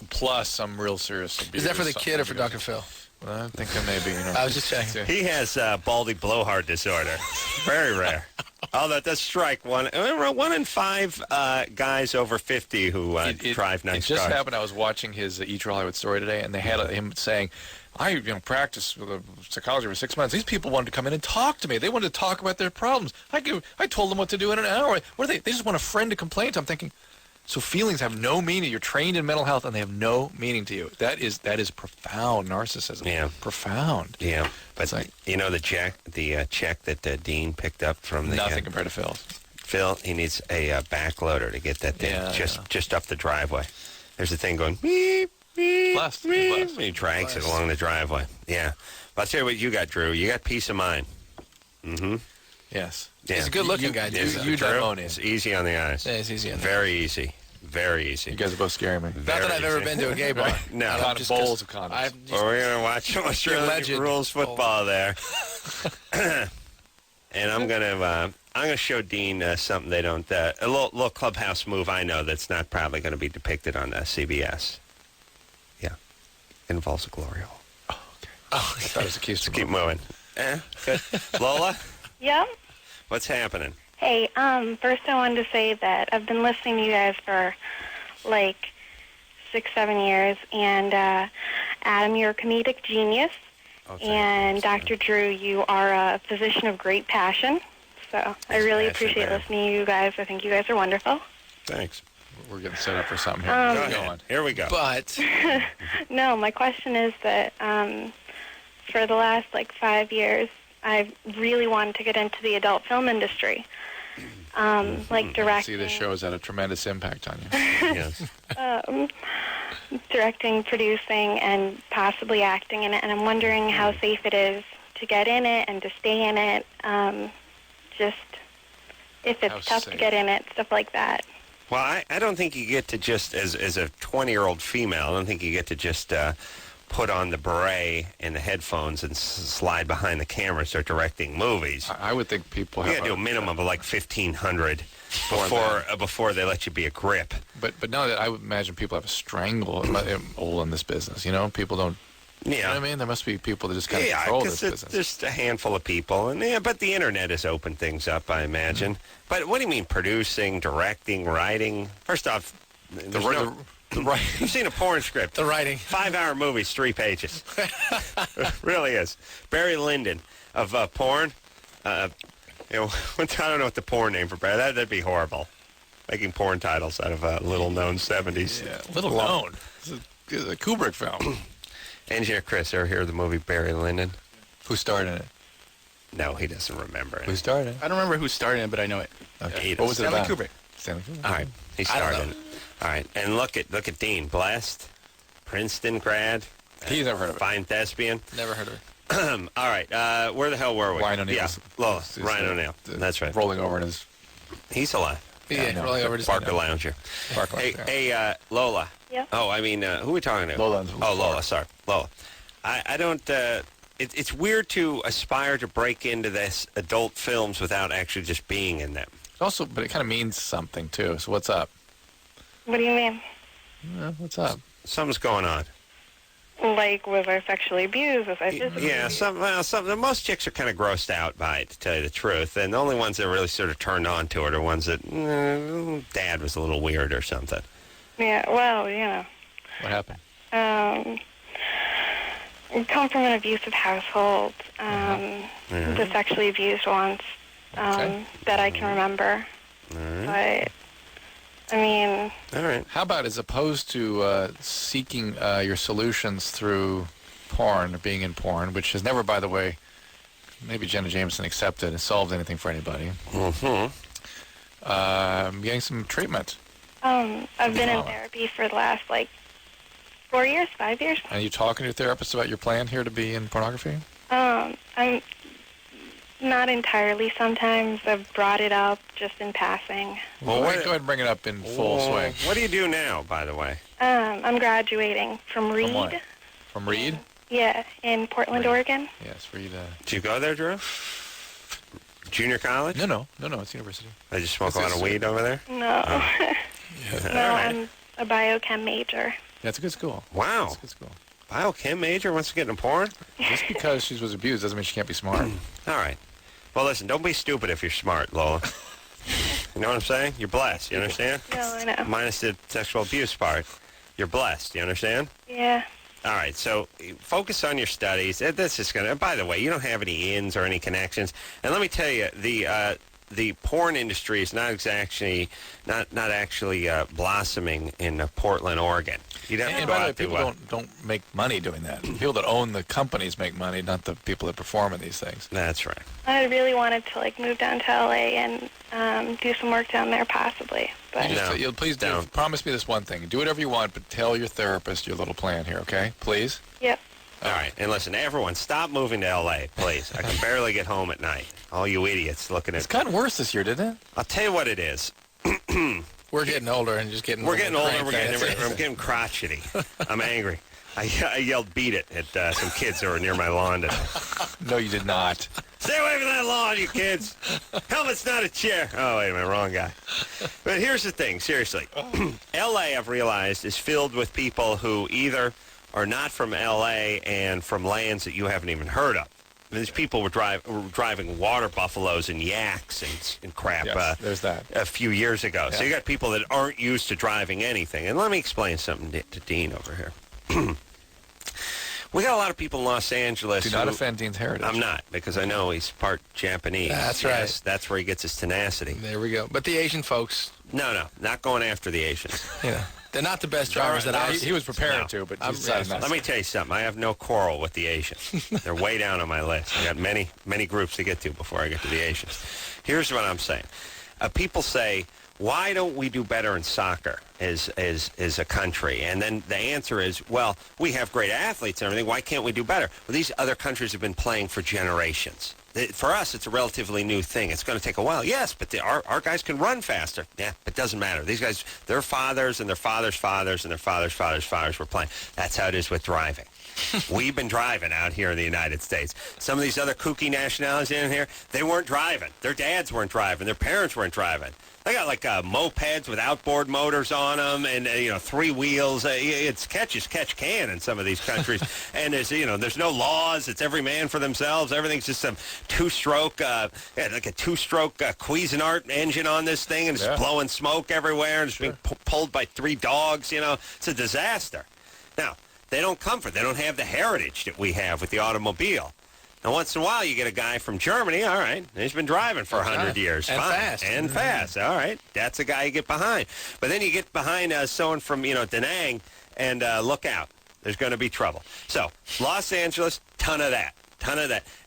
plus some real serious abuse. Is that for the kid or for Dr. Phil? Well, I'm thinking maybe, I was just checking. He has baldy blowhard disorder. Very rare. Although it does strike one in 5 guys over 50 who drive nice cars. It just cars. happened. I was watching his Eat Your Hollywood story today, and they had him saying, I practiced psychology for 6 months. These people wanted to come in and talk to me. They wanted to talk about their problems. I told them what to do in an hour. What are they? They just want a friend to complain to. I'm thinking, so feelings have no meaning. You're trained in mental health, and they have no meaning to you. That is profound narcissism. Yeah. Profound. Yeah. But It's like, the check that Dean picked up from the nothing compared to Phil's. Phil, he needs a backloader to get that thing just up the driveway. There's a thing going beep, beep, Blessed. beep. Blessed. He drags it along the driveway. Yeah. But I'll tell you what you got, Drew. You got peace of mind. Mm-hmm. Yes. Yeah. He's a good-looking guy, Yes, dude. you Drew, done it's easy on the eyes. Yeah, it's easy. On Very easy. Very easy. You guys are both scaring me. Not that I've ever been to a gay bar. No. Just Bowls of 'cause condoms. I've just- Well, we're going to watch Australian legend. rules football there. And I'm gonna show Dean something they don't a little Clubhouse move I know that's not probably going to be depicted on CBS. Yeah, it involves a glory hole. Oh, okay. I thought it was a case to Keep moving. Good. Lola, Yeah? what's happening? Hey, first I wanted to say that I've been listening to you guys for like 6-7 years, and Adam, you're a comedic genius, Oh, thank and you. Dr. Drew, you are a physician of great passion. So I really appreciate listening to you guys. I think you guys are wonderful. Thanks. We're getting set up for something here. Go Go ahead. on. Here we go. But No, my question is that for the last 5 years, I've really wanted to get into the adult film industry, like directing. See, this show has had a tremendous impact on you. Yes. Directing, producing, and possibly acting in it, and I'm wondering how safe it is to get in it and to stay in it. Just if it's How tough to safe? get in it, stuff like that. Well, I don't think you get to just, as a 20-year-old female, I don't think you get to just put on the beret and the headphones and slide behind the camera and start directing movies. I would think people You have got to do a minimum of 1,500 before they let you be a grip. But now that I would imagine people have a stranglehold in this business. People don't. Yeah. You know what I mean? There must be people that just kind of Yeah, control because this it's business. just a handful of people, but the internet has opened things up, I imagine. But what do you mean producing, directing, writing? First off, The right. you've seen a porn script. the writing. 5-hour movie's 3 pages. It really is. Barry Lyndon of porn. I don't know what the porn name for Barry. That'd be horrible. Making porn titles out of little-known 70s. Yeah, little known. It's a Kubrick film. Engineer Chris, ever hear of the movie Barry Lyndon? Who starred in it? No, he doesn't remember it. Who starred in it? I don't remember who starred in it, but I know it. Okay. What was it Stanley about? Kubrick. Stanley Kubrick. All right, he starred in it. All right, and look at Dean, blessed, Princeton grad. He's never heard of it. Fine thespian. Never heard of it. All right, where the hell were we? Ryan O'Neal. Yeah, Lola. Ryan O'Neal. That's right. Rolling over in his He's alive. Yeah, rolling over to Barker Lounger. park lot. Hey, Lola. Yeah. Oh, I mean, who are we talking to? Lola. Oh, Lola. Sorry, Lola. I don't. It's weird to aspire to break into this adult films without actually just being in them. Also, but it kind of means something too. So what's up? What do you mean? What's up? Something's going on. Like, was I sexually abused? Was I physically Yeah, most chicks are kind of grossed out by it, to tell you the truth. And the only ones that really sort of turned on to it are ones that Dad was a little weird or something. Yeah, well, What happened? I come from an abusive household. Was sexually abused once that I can remember. But, I mean... All right. How about as opposed to seeking your solutions through porn or being in porn, which has never, by the way, maybe Jenna Jameson accepted and solved anything for anybody. Getting some treatment. I've been in therapy for the last, 4 years, 5 years. Are you talking to your therapist about your plan here to be in pornography? I'm not entirely. Sometimes I've brought it up just in passing. Well, go ahead and bring it up in full swing. What do you do now, by the way? I'm graduating from Reed. From what? From Reed? Yeah, in Portland, Oregon. Yes, Reed. Did you go there, Drew? Junior college? No, it's university. They just smoke a lot of weed over there? No. Oh. No, I'm a biochem major. Yeah, it's a good school. Wow. It's a good school. Biochem major wants to get into porn? Just because she was abused doesn't mean she can't be smart. All right. Well, listen, don't be stupid if you're smart, Lola. You know what I'm saying? You're blessed. You understand? No, I know. Minus the sexual abuse part. You're blessed. You understand? Yeah. All right, so focus on your studies. This is going to, by the way, you don't have any ins or any connections. And let me tell you, the porn industry is not actually blossoming in Portland, Oregon. You'd have to And go by the way, out to, people don't make money doing that. People that own the companies make money, not the people that perform in these things. That's right. I really wanted to move down to LA and do some work down there possibly. But Please promise me this one thing. Do whatever you want, but tell your therapist your little plan here, okay? Please? Yep. All right, and listen, everyone, stop moving to L.A., please. I can barely get home at night. All you idiots looking at... It's gotten worse this year, didn't it? I'll tell you what it is. We're getting older and just getting... We're getting older. cranky. I'm getting crotchety. I'm angry. I yelled "beat it" at some kids who were near my lawn today. No, you did not. Stay away from that lawn, you kids. Helmet's not a chair. Oh, wait a minute, wrong guy. But here's the thing, seriously. L.A., I've realized, is filled with people who either are not from L.A. and from lands that you haven't even heard of. I mean, these people were driving water buffaloes and yaks and crap there's that. a few years ago. Yeah. So you got people that aren't used to driving anything. And let me explain something to Dean over here. We got a lot of people in Los Angeles. Do not offend Dean's heritage. I'm not, because I know he's part Japanese. That's Yes, right. That's where he gets his tenacity. There we go. But the Asian folks, No, not going after the Asians. they're not the best drivers that I've He was prepared to, but he decided not to. Let me tell you something. I have no quarrel with the Asians. They're way down on my list. I got many groups to get to before I get to the Asians. Here's what I'm saying. People say, why don't we do better in soccer as a country? And then the answer is, well, we have great athletes and everything. Why can't we do better? Well, these other countries have been playing for generations. For us, it's a relatively new thing. It's going to take a while. Yes, but our guys can run faster. Yeah, it doesn't matter. These guys, their fathers and their fathers' fathers and their fathers' fathers' fathers were playing. That's how it is with driving. We've been driving out here in the United States. Some of these other kooky nationalities in here, they weren't driving. Their dads weren't driving. Their parents weren't driving. They got mopeds with outboard motors on them and, 3 wheels. It's catch as catch can in some of these countries. And there's no laws. It's every man for themselves. Everything's just some two-stroke, Cuisinart engine on this thing, and it's blowing smoke everywhere, and it's being pulled by 3 dogs. It's a disaster. Now, they don't have the heritage that we have with the automobile. Now, once in a while, you get a guy from Germany. All right, he's been driving for 100 years. And fine. fast. Fast. All right, that's a guy you get behind. But then you get behind someone from, Da Nang, and look out. There's going to be trouble. So, Los Angeles, ton of that.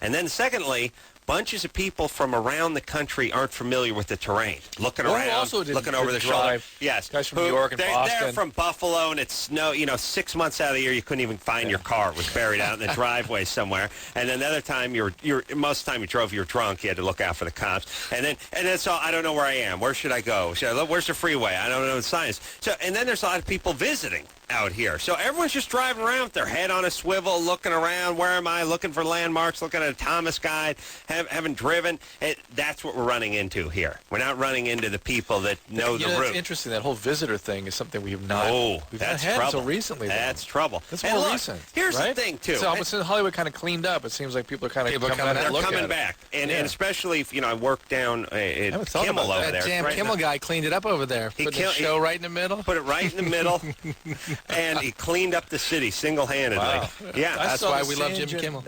And then secondly, bunches of people from around the country aren't familiar with the terrain. Looking around, looking over their shoulder. Yes. Guys from New York and Boston. They're from Buffalo, and it's snow. 6 months out of the year, you couldn't even find your car. It was buried out in the driveway somewhere. And then the other time, most of the time you drove, you were drunk. You had to look out for the cops. And that's all. I don't know where I am. Where should I go? Where's the freeway? I don't know the signs. So, and then there's a lot of people visiting out here. So everyone's just driving around with their head on a swivel, looking around. Where am I? Looking for landmarks, looking at a Thomas guide, haven't driven. That's what we're running into here. We're not running into the people that know the route. It's interesting. That whole visitor thing is something we have not That's had trouble. until recently. That's trouble. That's and more look, recent. Here's right? the thing, too. So since Hollywood kind of cleaned up, it seems like people are kind of coming back. And especially if, I work down at Kimmel over there. That damn Kimmel guy cleaned it up over there. Put the show right in the middle. Put it right in the middle. And he cleaned up the city single-handedly. Wow. Yeah. That's why we love Jimmy Kimmel.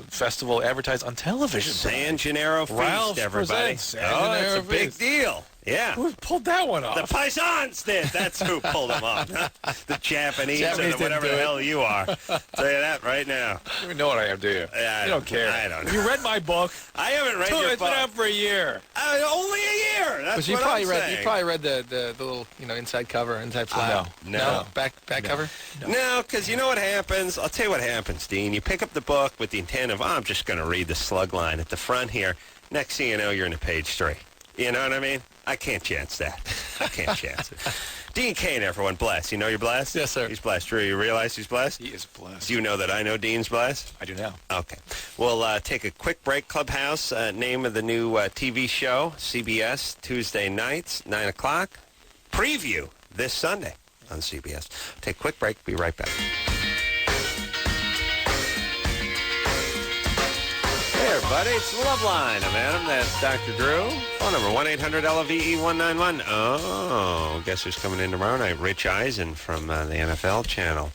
Festival advertised on television. San Gennaro Feast, Ralph's everybody. presents San Gennaro it's a big Feast. deal. Yeah. Who pulled that one off? The Paisans did. That's who pulled them off. The Japanese or whatever the hell you are. Tell you that right now. You don't even know what I am, do you? Yeah, you don't care. I don't know. You read my book? I haven't read your book. It's been out for a year. Only a year. That's what I'm saying. You probably read the little, inside cover, inside flap. No. Back cover? No, because you know what happens? I'll tell you what happens, Dean. You pick up the book with the intent of, I'm just going to read the slug line at the front here. Next thing you know, you're in page 3. You know what I mean? I can't chance that. I can't chance it. Dean Cain, everyone, blessed. You know you're blessed? Yes, sir. He's blessed. Drew, you realize he's blessed? He is blessed. Do you know that I know Dean's blessed? I do now. Okay. We'll take a quick break. Clubhouse, name of the new TV show, CBS, Tuesday nights, 9 o'clock. Preview this Sunday on CBS. Take a quick break. Be right back. Hey, everybody, it's Loveline. I'm Adam. That's Dr. Drew. Phone number 1-800-LOVE-191. Oh, guess who's coming in tomorrow night? Rich Eisen from the NFL channel.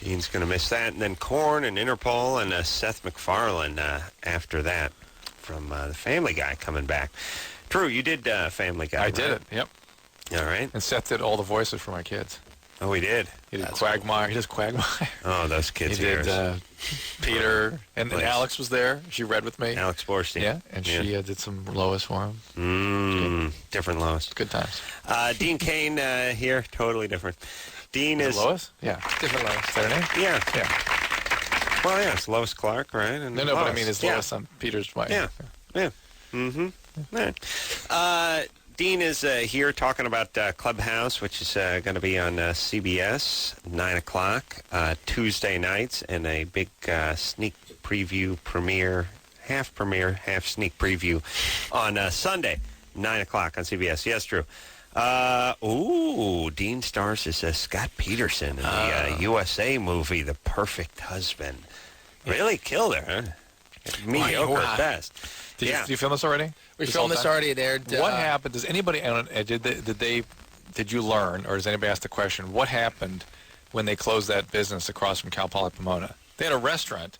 Dean's going to miss that. And then Korn and Interpol and Seth MacFarlane after that from the Family Guy coming back. Drew, you did Family Guy, I right? did it, yep. All right. And Seth did all the voices for my kids. Oh, he did? He did Quagmire. Cool. He does Quagmire. Oh, those kids He did Peter, and Alex was there. She read with me. Alex Borstein. Yeah, and she did some Lois for him. Different Lois. Good times. Dean Cain here, totally different. Dean is Lois? Yeah. Different Lois. Is that her name? Yeah. Yeah. Well, yeah, it's Lois Clark, right? And No, Lois. but I mean, it's Lois on Peter's wife. Yeah. Mm-hmm. All right. Dean is here talking about Clubhouse, which is going to be on CBS, 9 o'clock, Tuesday nights, and a big sneak preview, half sneak preview on Sunday, 9 o'clock on CBS. Yes, Drew. Dean stars as Scott Peterson in the USA movie, The Perfect Husband. Really killed her, huh? Mediocre at best. Did you film this already? We filmed this already. It aired. What happened? Does anybody did you learn, or does anybody ask the question? What happened when they closed that business across from Cal Poly Pomona? They had a restaurant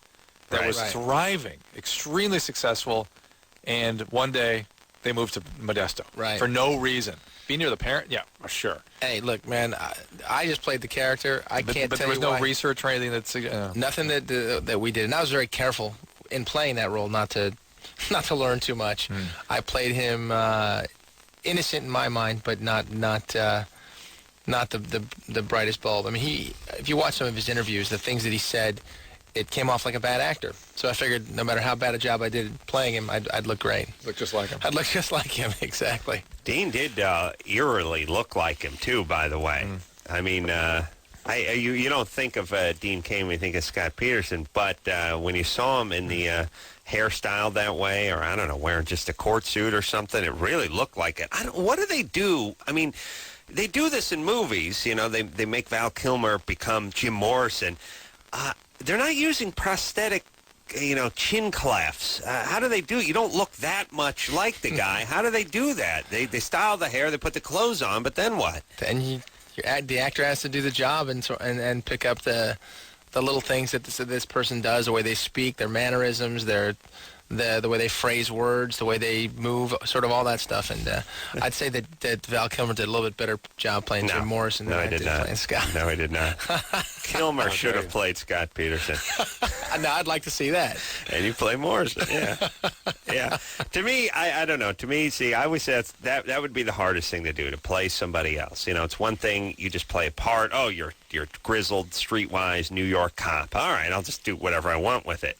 that was thriving, extremely successful, and one day they moved to Modesto for no reason. Be near the parent? Yeah, sure. Hey, look, man, I just played the character. I can't tell you But there was no research or anything that's nothing that we did, and I was very careful in playing that role not to learn too much. I played him innocent in my mind, but not the brightest bulb. I mean, if you watch some of his interviews, the things that he said, it came off like a bad actor. So I figured no matter how bad a job I did playing him, I'd look great. Look just like him. I'd look just like him, exactly. Dean did eerily look like him, too, by the way. I mean, you don't think of Dean Cain when you think of Scott Peterson, but when you saw him in the hairstyle that way, or I don't know, wearing just a court suit or something, it really looked like it. What do they do? I mean, they do this in movies. You know, they make Val Kilmer become Jim Morrison. They're not using prosthetic, chin clefts. How do they do it? You don't look that much like the guy. How do they do that? They style the hair, they put the clothes on, but then what? Then the actor has to do the job and pick up the little things that this person does, the way they speak, their mannerisms, the way they phrase words, the way they move, sort of all that stuff. And I'd say that Val Kilmer did a little bit better job playing Jim Morrison than I did playing Scott. No, he did not. Kilmer should have played Scott Peterson. No, I'd like to see that. And you play Morrison, yeah. Yeah. To me, I don't know. To me, see, I always say that would be the hardest thing to do, to play somebody else. It's one thing you just play a part. Oh, you're grizzled, streetwise New York cop. All right, I'll just do whatever I want with it,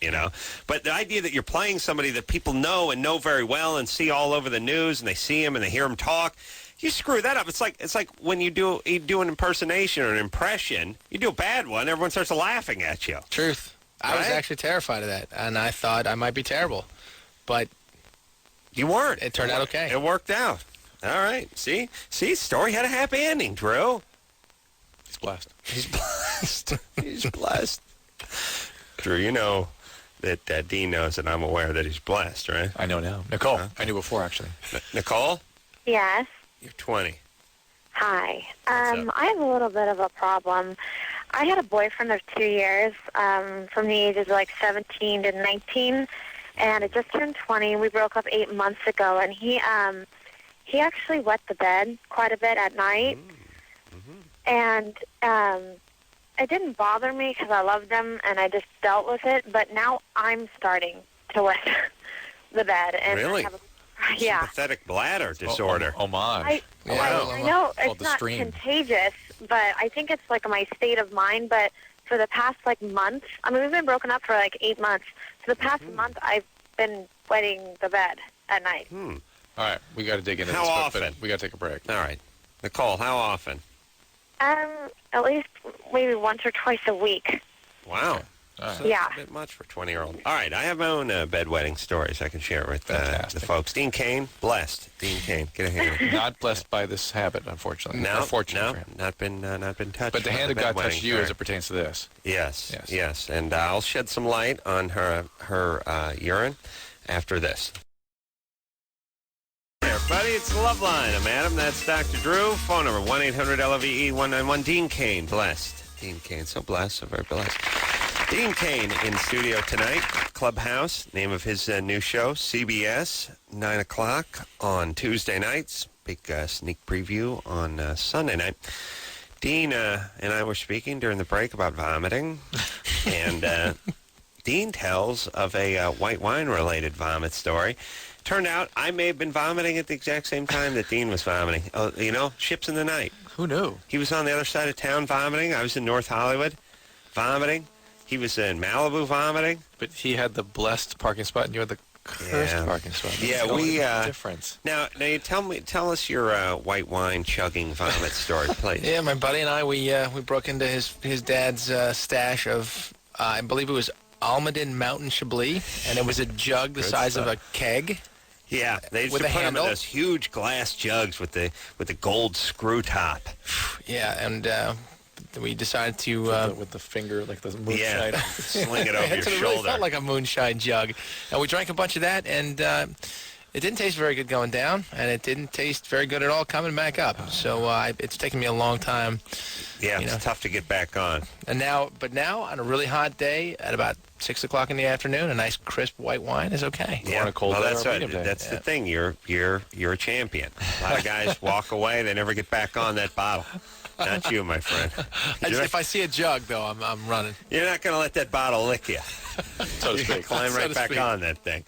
But the idea that you're playing somebody that people know and know very well and see all over the news, and they see him and they hear him talk, you screw that up. It's like when you do an impersonation or an impression, you do a bad one, everyone starts laughing at you. Truth. I was actually terrified of that, and I thought I might be terrible. But you weren't. It turned out okay. It worked out. All right. See, story had a happy ending, Drew. He's blessed. He's blessed. He's blessed. Drew, you know that Dean knows that I'm aware that he's blessed, right? I know now. Nicole. I knew before, actually. Nicole? Yes. You're 20. Hi. I have a little bit of a problem. I had a boyfriend of 2 years from the ages of 17 to 19, and I just turned 20. We broke up 8 months ago, and he he actually wet the bed quite a bit at night. And it didn't bother me because I loved him and I just dealt with it. But now I'm starting to wet the bed. And Really? Yeah. Sympathetic bladder disorder. Homage. I know it's not contagious, but I think it's like my state of mind. But for the past month, I mean, we've been broken up for 8 months. For the past month, I've been wetting the bed at night. All right, we got to dig into How this. often? But we got to take a break. All right. Nicole, how often? At least maybe once or twice a week. Wow. Right. Yeah. That's a bit much for a 20-year-old. All right, I have my own bedwetting stories I can share with the folks. Dean Cain, blessed. Dean Cain, get a hand. Not blessed by this habit, unfortunately. No, Fortunate for him. not been touched. But the hand of God touched you as it pertains to this. Yes. And I'll shed some light on her urine after this. Hey, everybody, it's Loveline. I'm Adam. That's Dr. Drew. Phone number 1-800-LOVE-191. Dean Cain, blessed. Dean Cain, so blessed, so very blessed. Dean Cain in studio tonight. Clubhouse, name of his new show, CBS, 9 o'clock on Tuesday nights. Big sneak preview on Sunday night. Dean and I were speaking during the break about vomiting, and Dean tells of a white wine-related vomit story. Turned out I may have been vomiting at the exact same time that Dean was vomiting. Oh, ships in the night. Who knew? He was on the other side of town vomiting. I was in North Hollywood vomiting. He was in Malibu vomiting. But he had the blessed parking spot, and you had the cursed parking spot. Yeah, we difference. Now you tell us your white wine chugging vomit story, please. Yeah, my buddy and I we broke into his dad's stash of I believe it was Almaden Mountain Chablis, and it was a jug the size of a keg. Yeah, they used with to a put them in handle. those huge glass jugs with the gold screw top. Yeah, and we decided to with the finger, like the moonshine. Sling it over your it shoulder. really felt like a moonshine jug, and we drank a bunch of that, and it didn't taste very good going down, and it didn't taste very good at all coming back up. So it's taken me a long time. Yeah, it's tough to get back on. And now on a really hot day at about 6 o'clock in the afternoon, a nice crisp white wine is okay. Yeah, a cold well, day that's or a right. medium day. That's the thing. You're a champion. A lot of guys walk away; they never get back on that bottle. Not you, my friend. If I see a jug, though, I'm running. You're not going to let that bottle lick you. So to speak. Climb right back on that thing.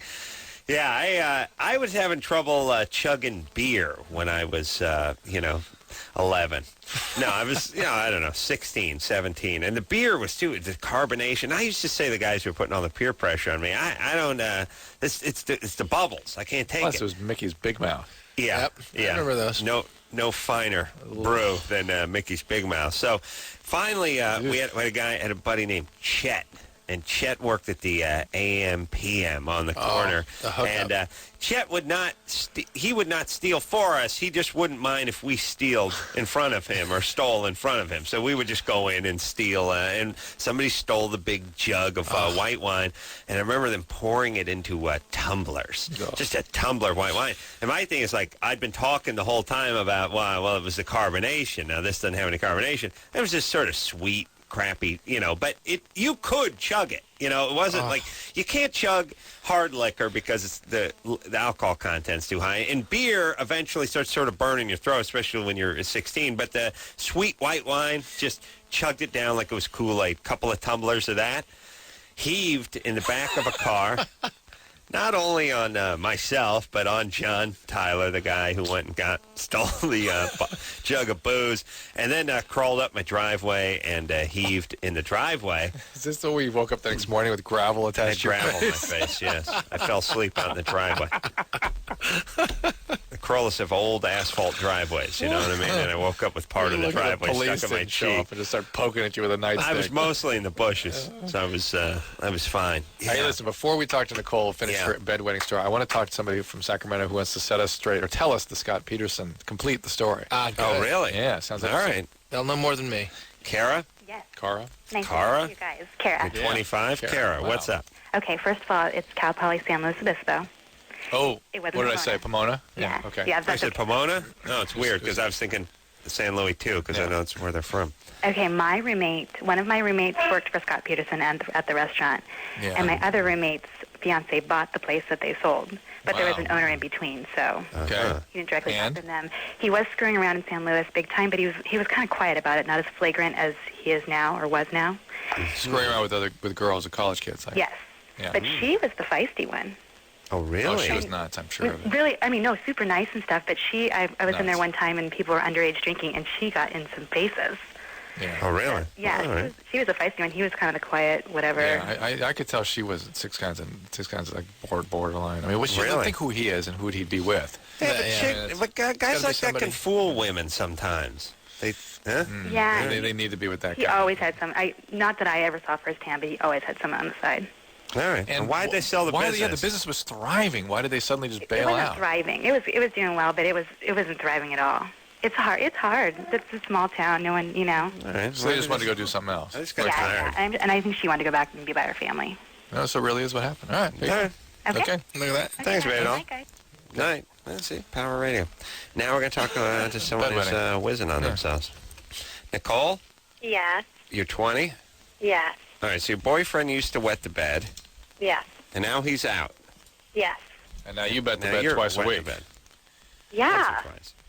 Yeah, I was having trouble chugging beer when I was, 11. No, I was, I don't know, 16, 17. And the beer was, too, the carbonation. I used to say the guys were putting all the peer pressure on me. I don't, it's the bubbles. I can't take Plus, it. it was Mickey's Big Mouth. Yeah. Yep, I remember those. No finer brew than Mickey's Big Mouth. So finally, we had a guy, had a buddy named Chet. And Chet worked at the AM/PM on the corner. The hookup. And Chet would not he would not steal for us. He just wouldn't mind if we stealed in front of him or stole in front of him. So we would just go in and steal. And somebody stole the big jug of white wine. And I remember them pouring it into tumblers. Just a tumbler of white wine. And my thing is, I'd been talking the whole time about, well, it was the carbonation. Now, this doesn't have any carbonation. It was just sort of sweet, crappy, but you could chug it. It wasn't like you can't chug hard liquor because it's the alcohol content's too high. And beer eventually starts sort of burning your throat, especially when you're 16. But the sweet white wine, just chugged it down like it was Kool-Aid. Couple of tumblers of that, heaved in the back of a car. Not only on myself, but on John Tyler, the guy who went and stole the jug of booze, and then crawled up my driveway and heaved in the driveway. Is this the way you woke up the next morning with gravel attached to your gravel on my face? face, yes. I fell asleep out in the driveway. The Carollas have old asphalt driveways, you know what I mean? And I woke up with part of the driveway stuck in my show cheek. up and just start poking at you with a nightstick. I was mostly in the bushes, so I was fine. Hey, listen, before we talk to Nicole, finish her bedwetting story, I want to talk to somebody from Sacramento who wants to set us straight or tell us the Scott Peterson, complete the story. Good. Oh, really? Yeah, sounds like all right. They'll know more than me. Kara? Yes. Cara? Nice Kara? to meet you guys. Kara. You're 25? Kara. Kara, Wow. what's up? Okay, first of all, it's Cal Poly San Luis Obispo. Oh, It what wasn't did I say? Pomona? Yeah. Okay. Yeah, I that's said okay. Pomona? No, it's weird because I was thinking San Luis too because I know it's where they're from. Okay, one of my roommates worked for Scott Peterson at the restaurant, and my other roommate's fiance bought the place that they sold. but there was an owner in between, so he didn't directly talk to them. He was screwing around in San Luis big time, but he was kind of quiet about it, not as flagrant as he is now or was now. Screwing around with girls or college kids. Yes, but she was the feisty one. Oh, really? Oh, she was nuts, I'm sure of it. Really, I mean, no, super nice and stuff, but I was in there one time and people were underage drinking, and she got in some faces. Yeah. Oh, really? Yeah, she was a feisty one. He was kind of the quiet, whatever. Yeah, I could tell she was six kinds of like borderline. I mean, she doesn't think who he is and who he'd be with. Yeah, but guys like that can fool women sometimes. Yeah. They need to be with that guy. He always had some. Not that I ever saw firsthand, but he always had someone on the side. All right. And why did they sell the business? Yeah, the business was thriving. Why did they suddenly just bail out? It wasn't thriving. It was doing well, but it wasn't thriving at all. It's hard. It's a small town. No one, All right. So they just wanted to go do something else. I just got tired. Yeah. And I think she wanted to go back and be by her family. No, so really is what happened. All right. Okay. Look at that. Thanks, Randall. Night. Let's see. Power Radio. Now we're going to talk to someone who's whizzing on themselves. Nicole? Yes. You're 20? Yes. All right. So your boyfriend used to wet the bed. Yes. And now he's out. Yes. And now you bet the bed twice a week. Yeah.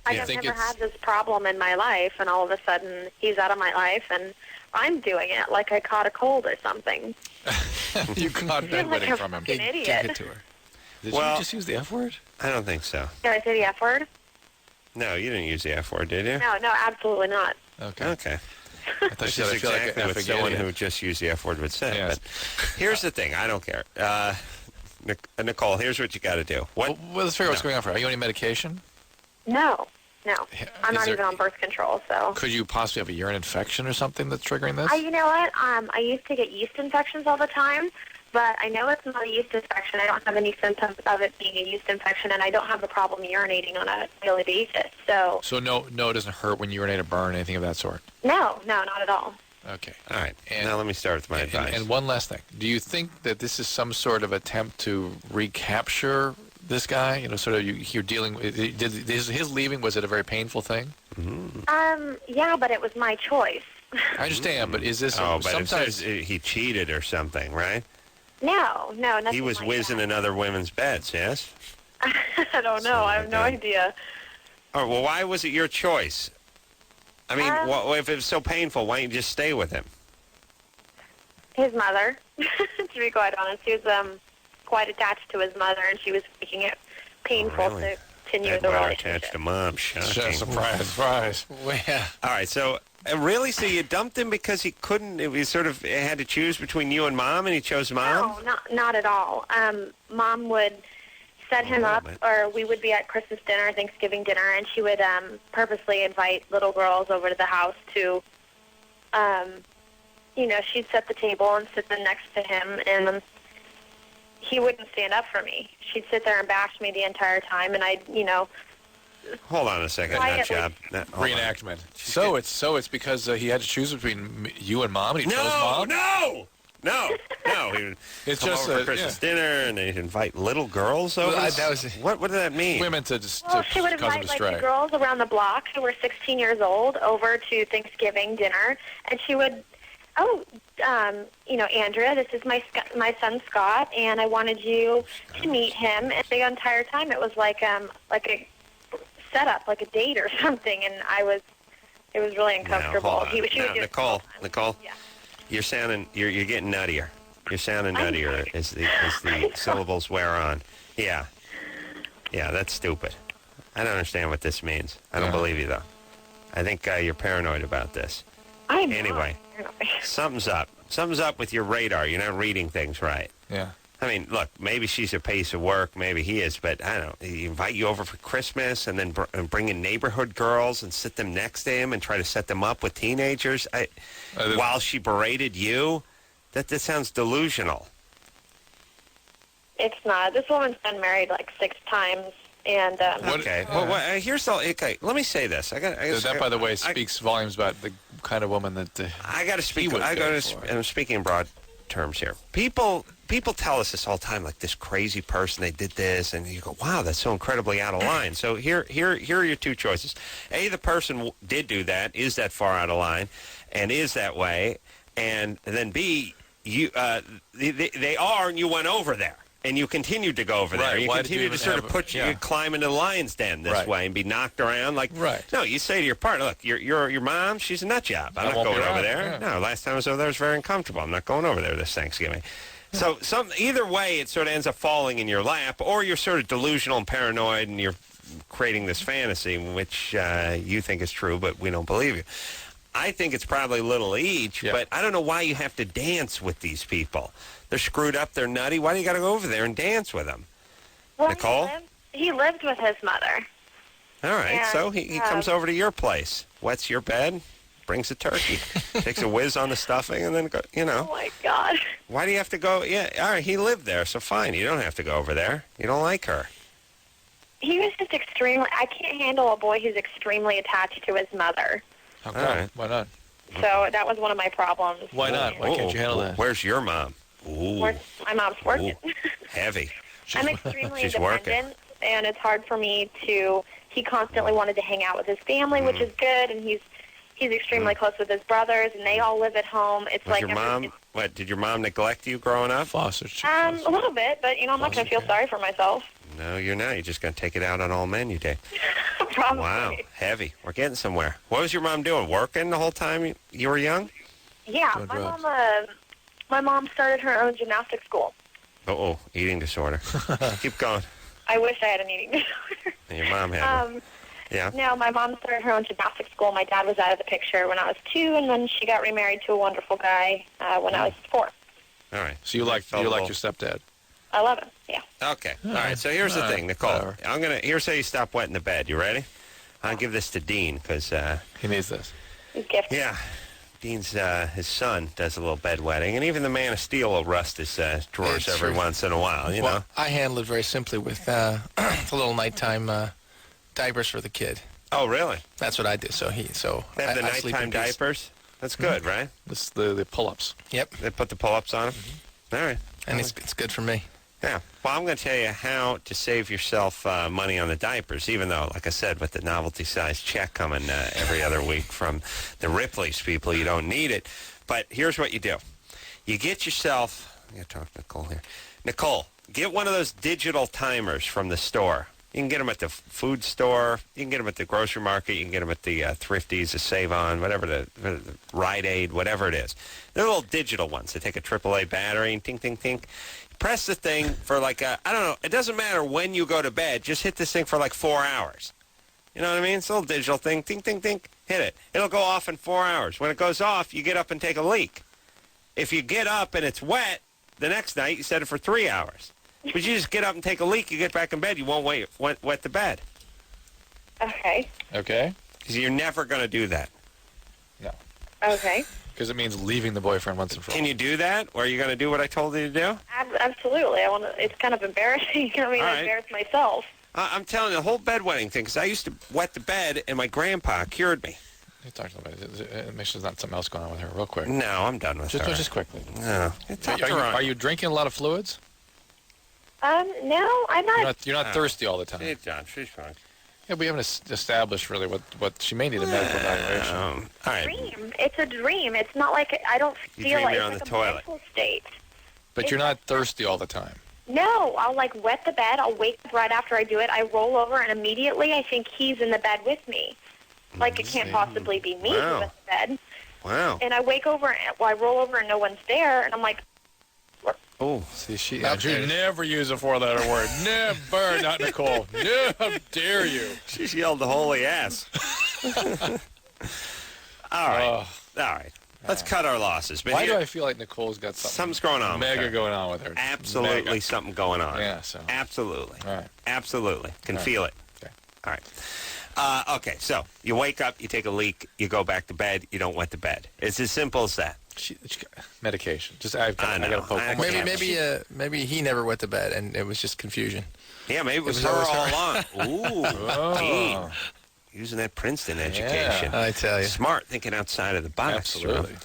I've never had this problem in my life, and all of a sudden he's out of my life, and I'm doing it like I caught a cold or something. You caught bedwetting from him. An idiot. Give it to her. Did you just use the F word? I don't think so. Did I say the F word? No, you didn't use the F word, did you? No, absolutely not. Okay. I thought This is exactly what someone who just used the F word would say. Yes. But here's the thing. I don't care. Nicole, here's what you got to do. Well, let's figure out what's going on for her. Are you on any medication? No. I'm not even on birth control, so. Could you possibly have a urine infection or something that's triggering this? You know what? I used to get yeast infections all the time, but I know it's not a yeast infection. I don't have any symptoms of it being a yeast infection, and I don't have a problem urinating on a daily basis. So no, it doesn't hurt when you urinate or burn, anything of that sort? No, not at all. Okay. All right. Now let me start with my advice. And one last thing. Do you think that this is some sort of attempt to recapture this guy? Sort of you're dealing with... Did his leaving, was it a very painful thing? Mm-hmm. Yeah, but it was my choice. I understand, but is this... but sometimes he cheated or something, right? No, nothing. He was like whizzing in other women's beds, yes? I don't know. I have no idea. All right, well, why was it your choice? I mean, if it was so painful, why don't you just stay with him? His mother, to be quite honest. He was quite attached to his mother, and she was making it painful to continue the relationship. Attached to mom. Shocking. Surprise. Well, yeah. All right, so really? So you dumped him because he couldn't? He sort of had to choose between you and mom, and he chose mom? No, not at all. Mom would set him up, or we would be at Christmas dinner, Thanksgiving dinner, and she would purposely invite little girls over to the house to, she'd set the table and sit them next to him, and he wouldn't stand up for me. She'd sit there and bash me the entire time, and I'd, Hold on a second, Nutjob. Reenactment. So it's because he had to choose between you and mom, and he chose mom? No. It's come just over for Christmas dinner, and they'd invite little girls over. What did that mean? Women to just she would invite the girls around the block who were 16 years old over to Thanksgiving dinner, and she would, Andrea, this is my son Scott, and I wanted you to meet him. And the entire time it was like a setup, like a date or something, and it was really uncomfortable. Nicole. Yeah. You're getting nuttier. You're sounding nuttier as the syllables wear on. Yeah, that's stupid. I don't understand what this means. I don't believe you, though. I think you're paranoid about this. Anyway, something's up. Something's up with your radar. You're not reading things right. Yeah. I mean, look, maybe she's a piece of work, maybe he is, but I don't know. He invite you over for Christmas and then bring in neighborhood girls and sit them next to him and try to set them up with teenagers while she berated you. That sounds delusional. It's not. This woman's been married like 6 times. And okay. Well, here's the. Okay, let me say this. That, by the way, speaks volumes about the kind of woman that I got to speak. I'm speaking in broad terms here. People tell us this all the time, like this crazy person, they did this, and you go, wow, that's so incredibly out of line. So here are your two choices. A, the person did do that, is that far out of line, and is that way, and then B, you they are, and you went over there. And you continued to go over there. Right. You Why did continued you to sort even of you climb into the lion's den this way and be knocked around. No, you say to your partner, look, your mom, she's a nut job. I'm not going over there. Yeah. No, last time I was over there, it was very uncomfortable. I'm not going over there this Thanksgiving. So either way, it sort of ends up falling in your lap, or you're sort of delusional and paranoid, and you're creating this fantasy, which you think is true, but we don't believe you. I think it's probably a little each, but I don't know why you have to dance with these people. They're screwed up, they're nutty. Why do you got to go over there and dance with them? Well, Nicole? He lived with his mother. All right, and, so he comes over to your place, wets your bed, brings a turkey, takes a whiz on the stuffing, and then, Oh, my God. Why do you have to go? Yeah, all right, he lived there, so fine. You don't have to go over there. You don't like her. He was just extremely... I can't handle a boy who's extremely attached to his mother. Okay. All right. Why not? So that was one of my problems. Why not? Why can't you handle that? Where's your mom? Ooh. My mom's working. Heavy. I'm extremely She's independent, working. and it's hard for me to... He constantly wanted to hang out with his family, which is good, and he's extremely close with his brothers, and they all live at home. It's Was your mom... What, did your mom neglect you growing up? Foster. A little bit, but, I'm not going to feel sorry for myself. No, you're not. You're just going to take it out on all men, you did. Probably. Wow, heavy. We're getting somewhere. What was your mom doing? Working the whole time you were young? Yeah, my mom started her own gymnastics school. Uh-oh, eating disorder. Keep going. I wish I had an eating disorder. And your mom had one. Yeah. No, my mom started her own gymnastics school. My dad was out of the picture when I was 2, and then she got remarried to a wonderful guy when I was 4. All right. So you like your stepdad? I love him, yeah. Okay. All right, so here's the thing, Nicole. Here's how you stop wetting the bed. You ready? I'll give this to Dean because... he needs this. He's gifted. Yeah. Dean's, his son does a little bedwetting, and even the Man of Steel will rust his drawers every once in a while, you know? I handle it very simply with the little nighttime diapers for the kid. Oh, really? That's what I do. They have the nighttime diapers? That's good, right? This the pull-ups. Yep. They put the pull-ups on them? All right. And it's good for me. Yeah. Well, I'm going to tell you how to save yourself money on the diapers, even though, like I said, with the novelty-sized check coming every other week from the Ripley's people, you don't need it. But here's what you do. You get yourself... I'm going to talk to Nicole here. Nicole, get one of those digital timers from the store. You can get them at the food store. You can get them at the grocery market. You can get them at the Thrifties, the Save-On, whatever, the Rite Aid, whatever it is. They're little digital ones. They take a AAA battery and ting, ting, ting. Press the thing for I don't know, it doesn't matter when you go to bed. Just hit this thing for 4 hours. You know what I mean? It's a little digital thing. Ting, ting, ting. Hit it. It'll go off in 4 hours. When it goes off, you get up and take a leak. If you get up and it's wet, the next night you set it for 3 hours. But you just get up and take a leak, you get back in bed, you won't wet the bed. Okay. Okay. Because you're never going to do that. No. Okay. Because it means leaving the boyfriend once and for all. Can you do that? Or are you going to do what I told you to do? Absolutely. It's kind of embarrassing. I embarrass myself. I'm telling you, the whole bedwetting thing, because I used to wet the bed, and my grandpa cured me. You talked about it. Make sure there's not something else going on with her. Real quick. No, I'm done with her. Just quickly. No. Are you drinking a lot of fluids? No, I'm not. You're not thirsty all the time. She's done. She's fine. Yeah, we haven't established really what she may need a medical evaluation. All right. Dream. It's a dream. It's not like I don't feel like you're on it's the like a toilet. mental state. But you're not thirsty all the time. No, I'll wet the bed. I'll wake up right after I do it. I roll over, and immediately I think he's in the bed with me. It can't possibly be me who wet the bed. Wow. And I wake over, and I roll over, and no one's there, and I'm like, oh, see, you never use a 4-letter word. Never, not Nicole. No, how dare you? She's yelled the holy ass. All right. All right. Let's cut our losses. But Why do I feel like Nicole's got something's going on mega going on with her? Absolutely something going on. Yeah, so. Absolutely. All right. Absolutely. Can feel it. Okay. All right. Okay, so you wake up, you take a leak, you go back to bed, you don't wet the bed. It's as simple as that. She medication. I got to poke. Maybe he never wet the bed, and it was just confusion. Yeah, maybe it was her all along. Ooh, Dean. Using that Princeton education. Yeah, I tell you. Smart, thinking outside of the box. Absolutely.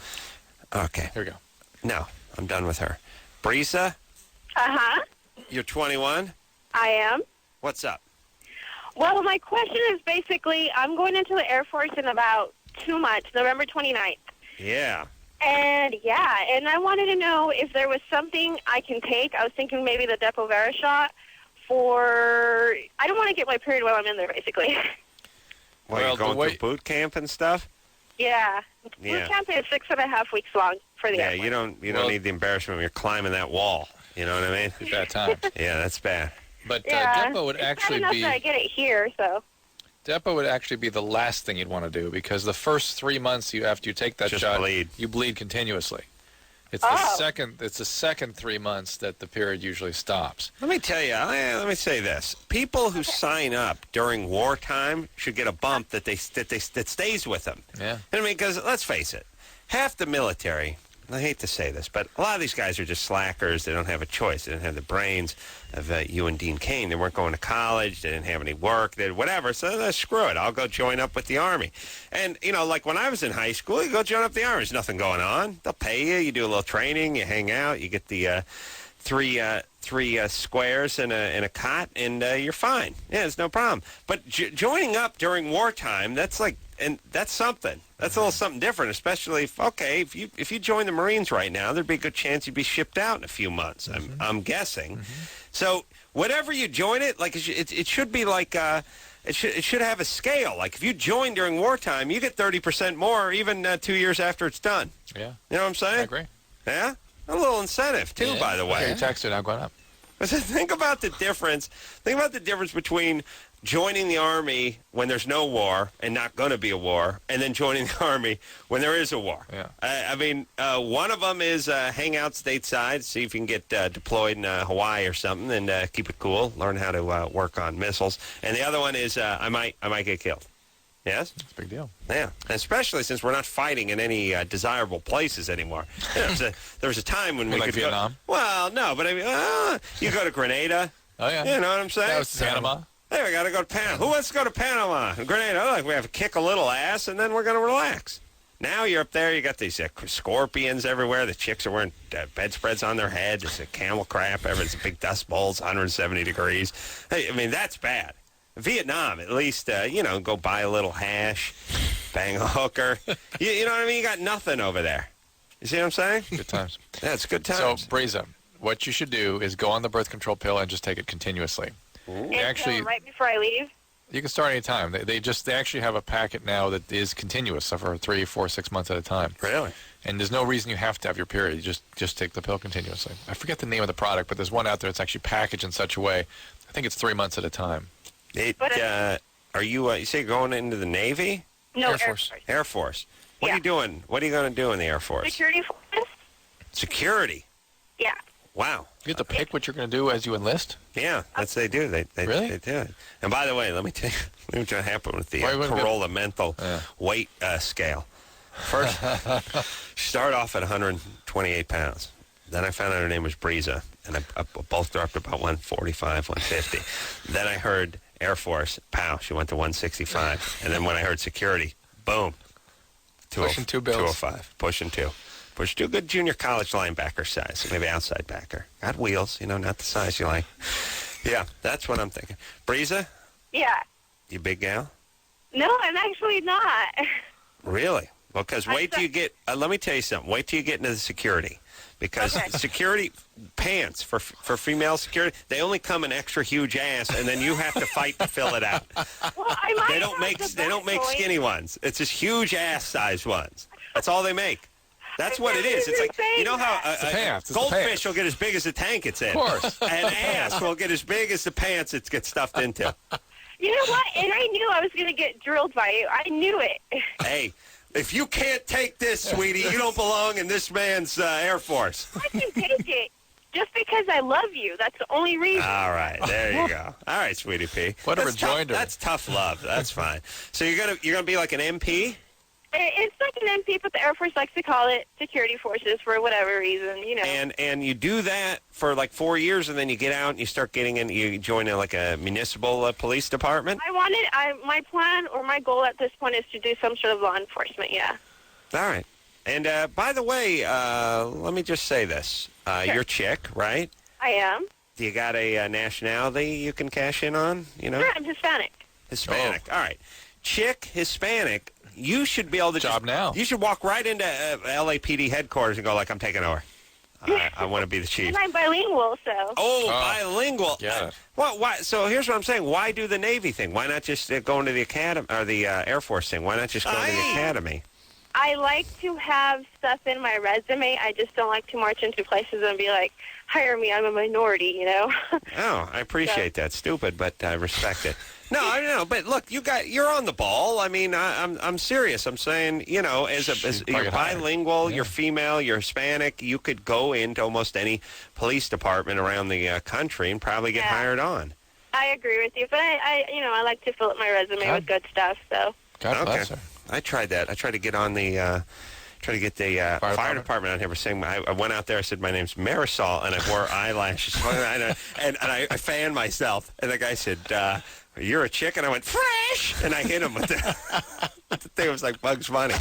Okay. Here we go. No, I'm done with her. Brisa? Uh-huh. You're 21? I am. What's up? Well, my question is basically, I'm going into the Air Force in about 2 months, November 29th. Yeah. And I wanted to know if there was something I can take. I was thinking maybe the Depo-Vera shot for... I don't want to get my period while I'm in there, basically. Well, you're going through boot camp and stuff? Yeah. Boot camp is 6.5 weeks long for the airplane. You don't need the embarrassment when you're climbing that wall. You know what I mean? Bad times. Yeah, that's bad. But Depo would actually be... I get it here, so... Depo would actually be the last thing you'd want to do because the first 3 months after you take that shot, you bleed continuously. It's the second 3 months that the period usually stops. Let me tell you, let me say this. People who sign up during wartime should get a bump that stays with them. Yeah. I mean, because let's face it, half the military, I hate to say this, but a lot of these guys are just slackers. They don't have a choice. They don't have the brains of you and Dean Cain. They weren't going to college. They didn't have any work. They whatever. So screw it. I'll go join up with the Army. And, like when I was in high school, you go join up the Army. There's nothing going on. They'll pay you. You do a little training. You hang out. You get the three squares and a cot, and you're fine. Yeah, it's no problem. But joining up during wartime, that's something. That's a little something different, especially if you join the Marines right now, there'd be a good chance you'd be shipped out in a few months. I'm guessing. So whatever you join it, like it should be like it should have a scale. Like if you join during wartime, you get 30% more even 2 years after it's done. Yeah, you know what I'm saying? I agree. Yeah, a little incentive too, by the way. Your taxes are now going up. Think about the difference. Think about the difference between joining the Army when there's no war and not going to be a war, and then joining the Army when there is a war. Yeah. I mean, one of them is hang out stateside, see if you can get deployed in Hawaii or something, and keep it cool, learn how to work on missiles. And the other one is I might get killed. Yes? That's a big deal. Yeah, especially since we're not fighting in any desirable places anymore. There was a time when we could Vietnam? go... Well, no, but I mean, you go to Grenada. Oh, yeah. You know what I'm saying? That was Panama. Hey, we got to go to Panama. Who wants to go to Panama? Grenada. We have to kick a little ass, and then we're going to relax. Now you're up there. You got these scorpions everywhere. The chicks are wearing bedspreads on their head. There's a camel crap. It's a big dust bowls, 170 degrees. Hey, I mean, that's bad. Vietnam, at least, go buy a little hash, bang a hooker. You know what I mean? You got nothing over there. You see what I'm saying? Good times. Yeah, it's good times. So, Breza, what you should do is go on the birth control pill and just take it continuously. Actually, right before I leave? You can start any time. They actually have a packet now that is continuous, so for 3, 4, 6 months at a time. Really? And there's no reason you have to have your period. You just take the pill continuously. I forget the name of the product, but there's one out there that's actually packaged in such a way. I think it's 3 months at a time. Are you say you're going into the Navy? No, Air Force. Air Force. What are you doing? What are you going to do in the Air Force? Security forces. Security? Yeah. Wow. You get to pick what you're going to do as you enlist? Yeah, that's they do. They really? They do. And by the way, let me tell you what happened with the Carolla mental weight scale. First, she started off at 128 pounds. Then I found out her name was Breza, and I both dropped about 145, 150. Then I heard Air Force, pow, she went to 165. And then when I heard security, boom, pushing 2 bills. 205, pushing 2. Push to a good junior college linebacker size, maybe outside backer. Got wheels, not the size you like. Yeah, that's what I'm thinking. Breza? Yeah. You big gal? No, I'm actually not. Really? Well, because wait till you get, let me tell you something. Wait till you get into the security. Because security pants for female security, they only come in extra huge ass, and then you have to fight to fill it out. Well, they don't make skinny ones. It's just huge ass size ones. That's all they make. That's what it is. It's like, you know how a goldfish will get as big as the tank it's in. Of course. An ass will get as big as the pants it gets stuffed into. You know what? And I knew I was going to get drilled by you. I knew it. Hey. If you can't take this, sweetie, you don't belong in this man's Air Force. I can take it just because I love you. That's the only reason. All right, there you go. All right, sweetie P. What a rejoinder. That's tough love. That's fine. So you're gonna be like an MP? It's like an MP, but the Air Force likes to call it security forces for whatever reason, And you do that for like 4 years, and then you get out and you start getting in. You join like a municipal police department. My plan or my goal at this point is to do some sort of law enforcement. Yeah. All right. And by the way, let me just say this: Sure. You're chick, right? I am. Do you got a nationality you can cash in on? Sure, I'm Hispanic. Hispanic. Oh. All right. Chick, Hispanic. you should be able to job now. You should walk right into LAPD headquarters and go like, I'm taking over. I want to be the chief. And I'm bilingual, so. Bilingual. Yeah. Well, why? So here's what I'm saying. Why do the Navy thing? Why not just go into the academy or the Air Force thing? Why not just go to the academy? I like to have stuff in my resume. I just don't like to march into places and be like, hire me, I'm a minority, you know? Oh, I appreciate that. Stupid, but I respect it. No, I know, but look, you're on the ball. I mean, I'm serious. I'm saying, you know, as you're bilingual, you're female, you're Hispanic, you could go into almost any police department around the country and probably get hired on. I agree with you, but I like to fill up my resume with good stuff. So. God bless her. I tried that. I tried to get on the. Try to get the fire department on here for saying, I went out there, I said, my name's Marisol, and I wore eyelashes. and I fanned myself. And the guy said, you're a chick? And I went, fresh! And I hit him with the thing. It was like Bugs Bunny.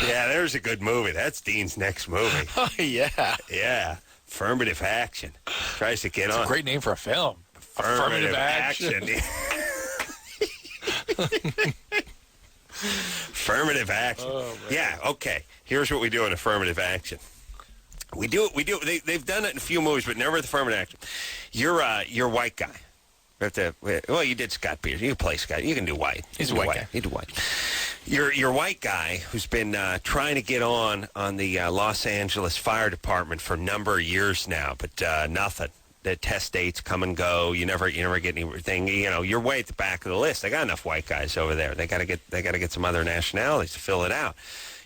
Yeah, there's a good movie. That's Dean's next movie. Oh, yeah. Yeah. Affirmative action. Tries to get on. It's a great name for a film. Affirmative action. Affirmative action. Oh, yeah, okay. Here's what we do in affirmative action. We do it. They've done it in a few movies, but never with affirmative action. You're a white guy. You did Scott Peterson. You can play Scott. You can do white. He's a white guy. You do white. You're a white guy who's been trying to get on the Los Angeles Fire Department for a number of years now, but nothing. The test dates come and go. You never get anything. You know, you're way at the back of the list. They got enough white guys over there. They got to get some other nationalities to fill it out.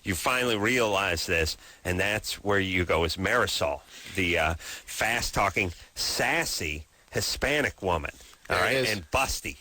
You finally realize this, and that's where you go as Marisol, the fast-talking, sassy Hispanic woman. All right, and busty,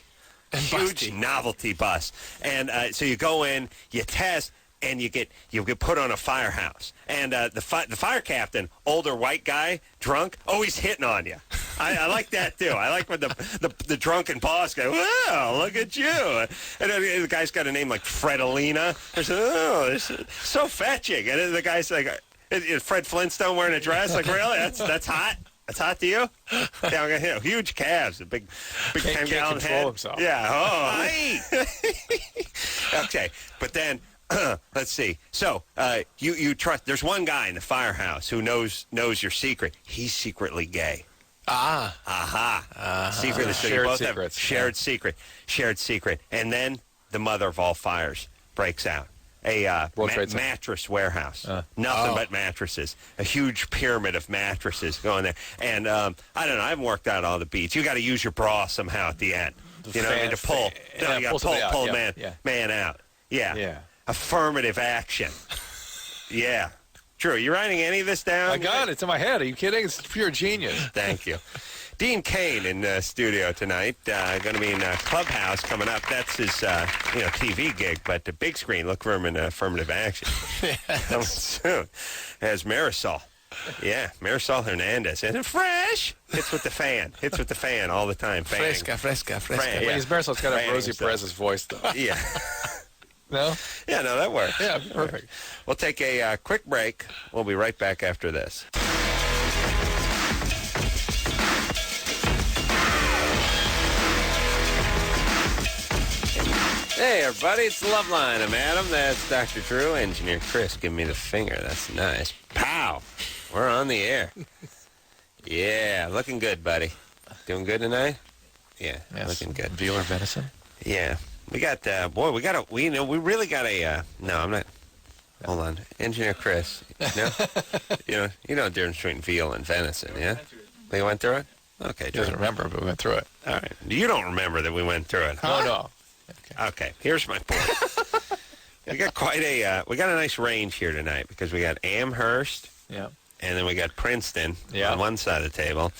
huge novelty bust. And so you go in, you test. And you get put on a firehouse, and the fire captain, older white guy, drunk, he's hitting on you. I like that too. I like when the drunken boss goes, "Wow, look at you!" And then the guy's got a name like Fredolina. It's so fetching. And then the guy's like, "Is Fred Flintstone wearing a dress?" Like, really? That's hot. That's hot to you? Yeah, huge calves, a big 10-gallon head. Himself. Yeah. Okay, but then. Let's see. So you trust. There's one guy in the firehouse who knows your secret. He's secretly gay. Secretly, so you both have shared secret. And then the mother of all fires breaks out. A mattress warehouse. Nothing but mattresses. A huge pyramid of mattresses going there. And I don't know. I haven't worked out all the beats. You got to use your bra somehow at the end. You know what I mean? To pull. You got to pull man out. Yeah. Affirmative action. Yeah. Drew, you writing any of this down? I got it. It's in my head. Are you kidding? It's pure genius. Thank you. Dean Cain in the studio tonight. Going to be in Clubhouse coming up. That's his TV gig, but the big screen, look for him in affirmative action. Coming soon. As Marisol. Yeah, Marisol Hernandez. And fresh. Hits with the fan all the time. Fresca. Wait, Marisol's got a Rosie Perez's voice, though. Yeah. No? Yeah, no, that works. Yeah, perfect. Right. We'll take a quick break. We'll be right back after this. Hey, everybody, it's Loveline. I'm Adam. That's Dr. Drew. Engineer Chris, give me the finger. That's nice. Pow! We're on the air. Yeah, looking good, buddy. Doing good tonight? Yeah, looking good. Veal or venison? Yeah. We got, we really got a, no, I'm not, hold on. Engineer Chris, no? you know the difference between veal and venison, yeah? We went through it? Okay. He doesn't remember, but we went through it. All right. You don't remember that we went through it, huh? No. Okay, here's my point. We got we got a nice range here tonight because we got Amherst. Yeah. And then we got Princeton on one side of the table.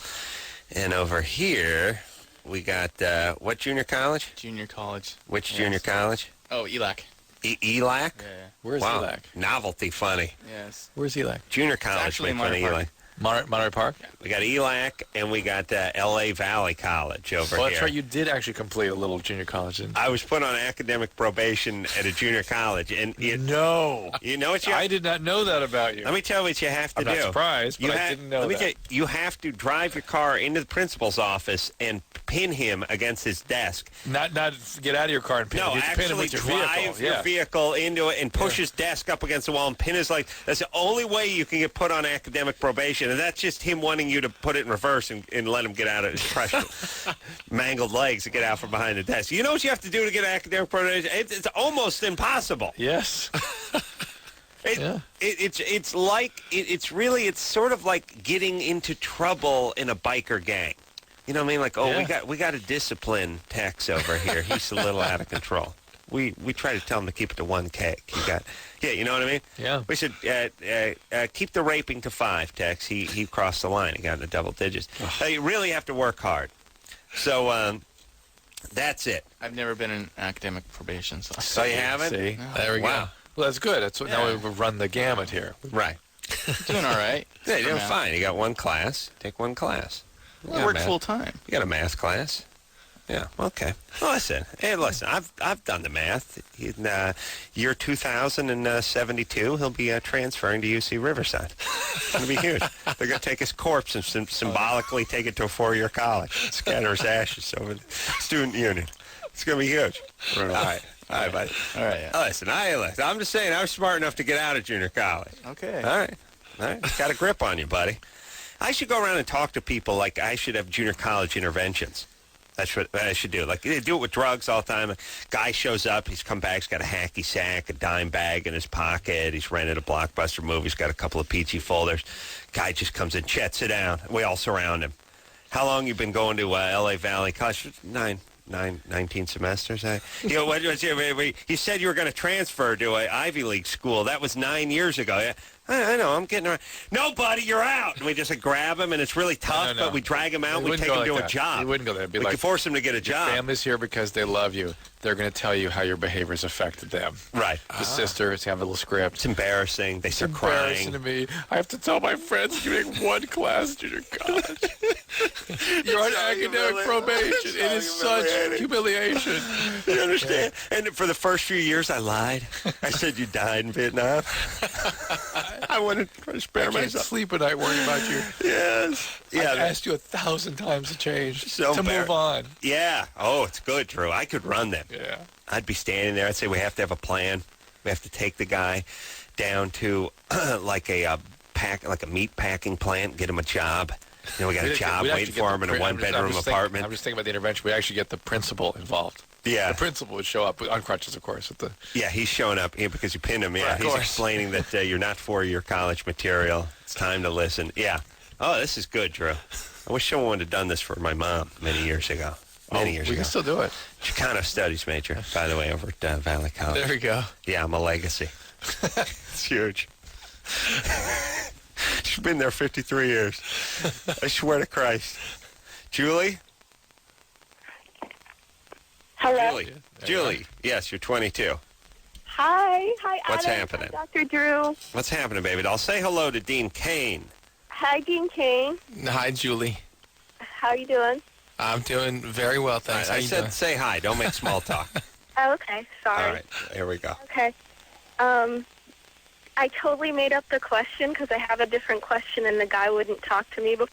And over here... We got, what junior college? Junior college. Which junior college? Oh, ELAC. ELAC? Yeah. Where's ELAC? Novelty funny. Yes. Where's ELAC? Junior college make fun of ELAC. Monterey Park? Yeah. We got ELAC, and we got L.A. Valley College over here. That's right. You did actually complete a little junior college. I was put on academic probation at a junior college. And No. You know what I did not know that about you. Let me tell you what you have to do. I'm not surprised, but I didn't know that. You have to drive your car into the principal's office and pin him against his desk. Not get out of your car and pin him. You actually pin him with your drive your vehicle into it and push his desk up against the wall and pin his leg. That's the only way you can get put on academic probation, and that's just him wanting you to put it in reverse and let him get out of his precious mangled legs to get out from behind the desk. You know what you have to do to get academic probation? It's almost impossible. Yes. It's sort of like getting into trouble in a biker gang. You know what I mean? Like, we got to discipline Tex over here. He's a little out of control. We try to tell him to keep it to 1 cake. You know what I mean? Yeah. We should keep the raping to 5, Tex. He crossed the line. He got into double digits. You really have to work hard. So that's it. I've never been in academic probation. So you haven't? See? No. There we go. Well, that's good. That's what now we've run the gamut here. Right. Doing all right. Yeah, you're doing fine. You got 1 class. Take 1 class. I work full time. You got a math class. Yeah. Okay. Well, listen. I've done the math. In year 2072, he'll be transferring to UC Riverside. It's going to be huge. They're going to take his corpse and symbolically take it to a 4-year college. Scatter his ashes over the student union. It's going to be huge. All right. All right, buddy. All right. Yeah. Listen, I'm just saying I was smart enough to get out of junior college. Okay. All right. Got a grip on you, buddy. I should go around and talk to people like I should have junior college interventions. That's what I should do. Like, they do it with drugs all the time. A guy shows up. He's come back. He's got a hacky sack, a dime bag in his pocket. He's rented a Blockbuster movie. He's got a couple of peachy folders. Guy just comes in. Chet, sit down. We all surround him. How long you been going to L.A. Valley College? 19 semesters. You said you were going to transfer to an Ivy League school. That was 9 years ago. Yeah. I know. I'm getting around. No, buddy, you're out. And we just grab him, and it's really tough, but we drag him out. We take him to a job. You wouldn't go there. We can force him to get a job. Your family's here because they love you. They're going to tell you how your behavior's affected them. Right. The sisters have a little script. It's embarrassing. They start crying. It's embarrassing to me. I have to tell my friends to make 1 class in junior college. You're on academic probation. It is such humiliation. You understand? And for the first few years, I lied. I said you died in Vietnam. I wanted to spare myself. I can't sleep at night worrying about you. Yes. Yeah. I've asked you 1,000 times to change, to move on. Yeah. Oh, it's good, Drew. I could run them. Yeah. I'd be standing there. I'd say we have to have a plan. We have to take the guy down to like a meat packing plant, get him a job. You know, we got a job waiting for him in a 1-bedroom apartment. I'm just thinking about the intervention. We actually get the principal involved. Yeah. The principal would show up on crutches, of course. Yeah, he's showing up because you pinned him. Yeah, right, he's explaining that you're not for your college material. It's time to listen. Yeah. Oh, this is good, Drew. I wish someone would have done this for my mom many years ago. Many years ago. We can still do it. Chicano Studies major, by the way, over at Valley College. There we go. Yeah, I'm a legacy. It's huge. She's been there 53 years. I swear to Christ. Julie? Hello? Julie, yes, you're 22. Hi. Hi, What's Adam. happening? Hi, Dr. Drew. What's happening, baby? I'll say hello to Dean Cain. Hi, Dean Cain. Hi, Julie. How you doing? I'm doing very well, thanks. I said say hi. Don't make small talk. Oh, okay. Sorry. All right. Here we go. Okay. I totally made up the question because I have a different question and the guy wouldn't talk to me before.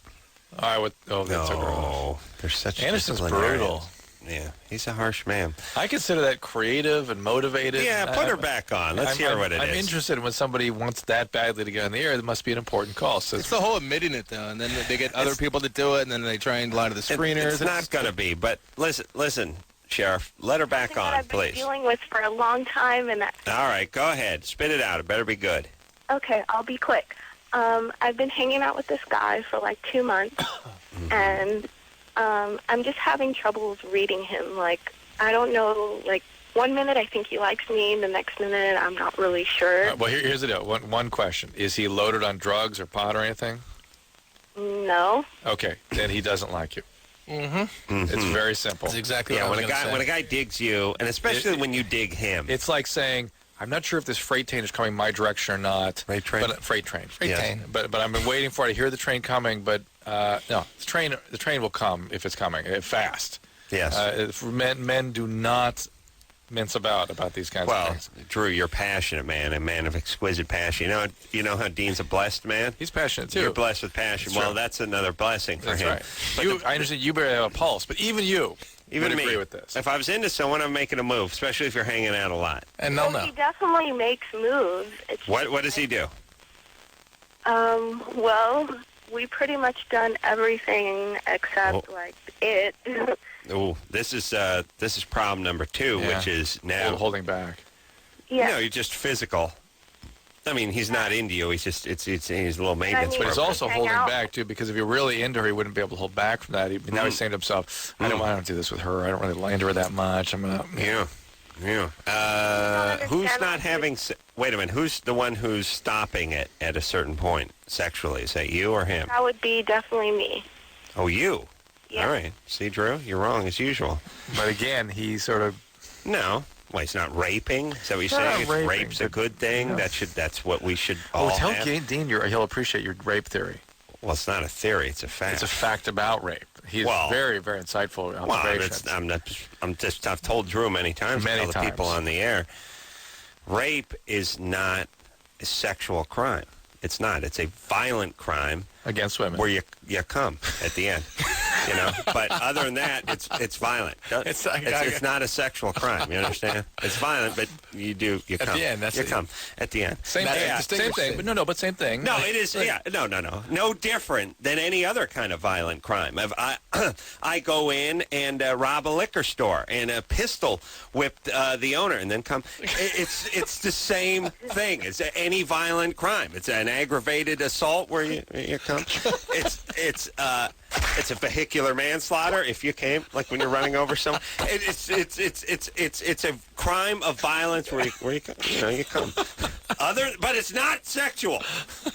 That's a girl. They're such Anderson's disciplinarians. brutal. Yeah, he's a harsh man. I consider that creative and motivated. Yeah, put her back on. Let's hear what it is. I'm interested when somebody wants that badly to get on the air. There must be an important call. So it's the whole admitting it, though, and then they get other people to do it, and then they try and lie to the screeners. It's not going to be, but listen, Sheriff, let her back on, I've been dealing with for a long time, and all right, go ahead. Spit it out. It better be good. Okay, I'll be quick. I've been hanging out with this guy for like 2 months, and I'm just having troubles reading him. Like, I don't know, like, 1 minute I think he likes me, the next minute I'm not really sure. Well, here's the deal. One question. Is he loaded on drugs or pot or anything? No. Okay, then he doesn't like you. Mm-hmm. It's very simple. That's exactly what I was going to say. When a guy digs you, and especially when you dig him. It's like saying, I'm not sure if this freight train is coming my direction or not. Freight train? Freight train. Train. But I've been waiting for it. I hear the train coming, but no, the train will come if it's coming, fast. Yes. Men do not mince about these kinds of things. Drew, you're passionate, man, a man of exquisite passion. You know how Dean's a blessed man? He's passionate, too. You're blessed with passion. That's that's another blessing for him. That's right. I understand you better have a pulse, but even you would agree with this. If I was into someone, I'm making a move, especially if you're hanging out a lot. And He definitely makes moves. What does he do? Well, we pretty much done everything except it. Oh, this is problem number 2, which is now holding back. Yeah. No, you're just physical. I mean, he's not into you. He's just he's a little maintenance. But he's also holding back too, because if you're really into her, he wouldn't be able to hold back from that. Now he's saying to himself, I don't do this with her. I don't really like her that much. I'm gonna. Yeah. Who's not having? Wait a minute. Who's the one who's stopping it at a certain point sexually? Is that you or him? That would be definitely me. Oh, you. Yeah. All right. See, Drew, you're wrong as usual. But again, he sort of. No. Well, he's not raping. Is that what you're saying? If rape's a good thing, that's what we should all tell have. Dean he'll appreciate your rape theory. Well, it's not a theory; it's a fact. It's a fact about rape. He's very, very insightful. I've told Drew many times. The people on the air. Rape is not a sexual crime. It's not. It's a violent crime against women where you come at the end. But other than that, it's violent. It's not a sexual crime. You understand? It's violent, but you come. At the end, you come at the end. Same thing. But same thing. No, it is. Yeah, no different than any other kind of violent crime. I go in and rob a liquor store and a pistol whip the owner and then come. It's the same thing. It's any violent crime. It's an aggravated assault where you come. It's a vehicular manslaughter if you came, like when you're running over someone. It's a crime of violence where you come. But it's not sexual.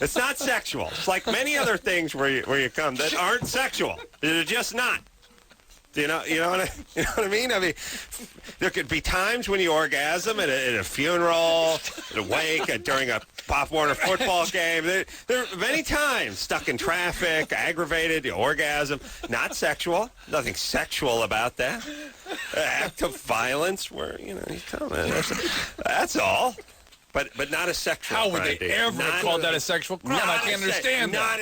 It's not sexual. It's like many other things where you come that aren't sexual. They're just not. You know what I mean? I mean, there could be times when you orgasm at a funeral, at a wake, during a Pop Warner football game. There are many times stuck in traffic, aggravated, you orgasm. Not sexual. Nothing sexual about that. Act of violence where you come. That's all. But not a sexual crime. How would they ever call that a sexual crime? I can't understand that.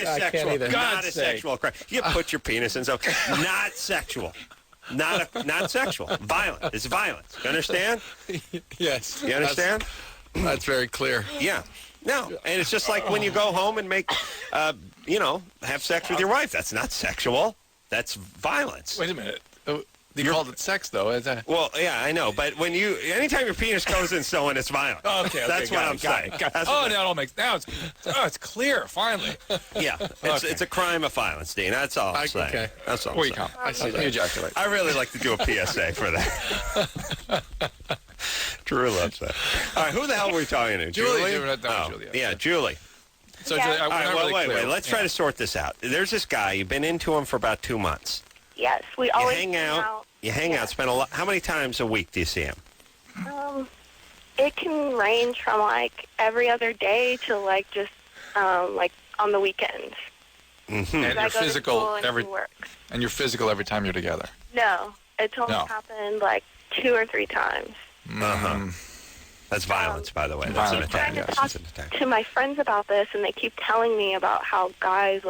Not a sexual crime. You put your penis in something. Not sexual. Not sexual. Violent. It's violence. You understand? Yes. You understand? That's very clear. Yeah. No. And it's just like when you go home and make, have sex with your wife. That's not sexual. That's violence. Wait a minute. You called it sex, though. Well, yeah, I know. But anytime your penis goes in someone, it's violent. Okay, that's what I'm saying. It's clear, finally. Yeah, it's a crime of violence, Dean. That's all I'm saying. Okay. That's all I'm Where saying. you come. I see that. You ejaculate. I really like to do a PSA for that. Drew loves that. All right, who the hell were we talking to? Julie? Julie. Yeah, Julie. So, Yeah. Julie, All right, wait. Let's try to sort this out. There's this guy. You've been into him for about 2 months. Yes, we always hang out. You hang out. Spend a lot. How many times a week do you see him? It can range from every other day to just on the weekends. Mm-hmm. And you're physical and you're physical every time you're together. No, it's only happened 2 or 3 times. Uh-huh. That's violence, by the way. That's an attack. I'm trying to talk to my friends about this, and they keep telling me about how guys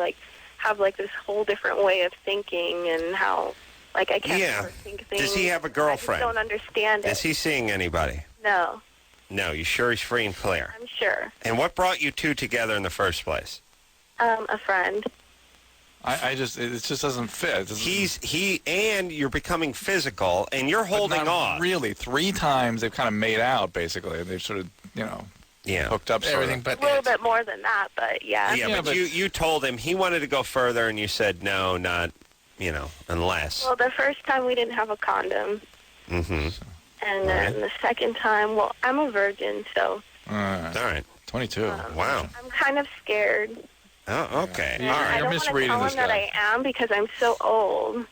have this whole different way of thinking, and how I can't ever think things. Does he have a girlfriend? I just don't understand it. Is he seeing anybody? No. No, you sure he's free and clear? I'm sure. And what brought you two together in the first place? A friend. It just doesn't fit. And you're becoming physical, and you're holding off. Really, 3 times they've kind of made out, basically. They've sort of, hooked up. Everything, but a little bit more than that, but yeah. Yeah, but you told him he wanted to go further, and you said no, not, unless. Well, the first time we didn't have a condom. Mm-hmm. And then the second time, I'm a virgin, so. All right. 22. Wow. I'm kind of scared. Oh, okay. Yeah, all right. You're misreading this guy. I don't want to tell him that I am because I'm so old.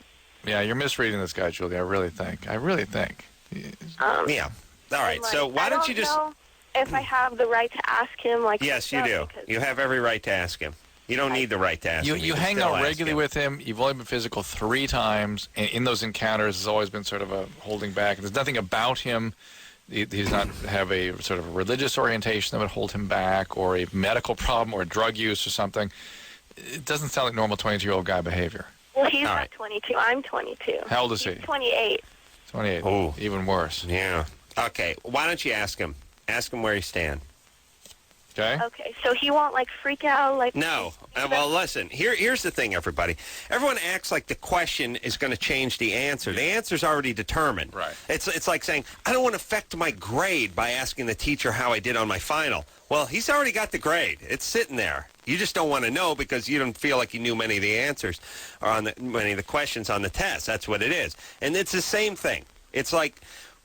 Yeah, you're misreading this guy, Julie. I really think. Yeah. All right. So why don't you just... I don't know if I have the right to ask him. Yes, you do. You have every right to ask him. You don't need the right to ask him. You hang out regularly with him. You've only been physical 3 times. And in those encounters, there's always been sort of a holding back. There's nothing about him He does not have a sort of a religious orientation that would hold him back, or a medical problem, or drug use or something. It doesn't sound like normal 22-year-old guy behavior. Well, he's not 22. I'm 22. How old is he? He's 28. 28. Oh, even worse. Yeah. Okay. Why don't you ask him? Ask him where you stand. Okay. Okay, so he won't freak out No. Well, listen. Here's the thing, everybody. Everyone acts like the question is going to change the answer. The answer's already determined. Right. It's like saying, I don't want to affect my grade by asking the teacher how I did on my final. Well, he's already got the grade. It's sitting there. You just don't want to know because you don't feel like you knew many of the answers or many of the questions on the test. That's what it is. And it's the same thing. It's like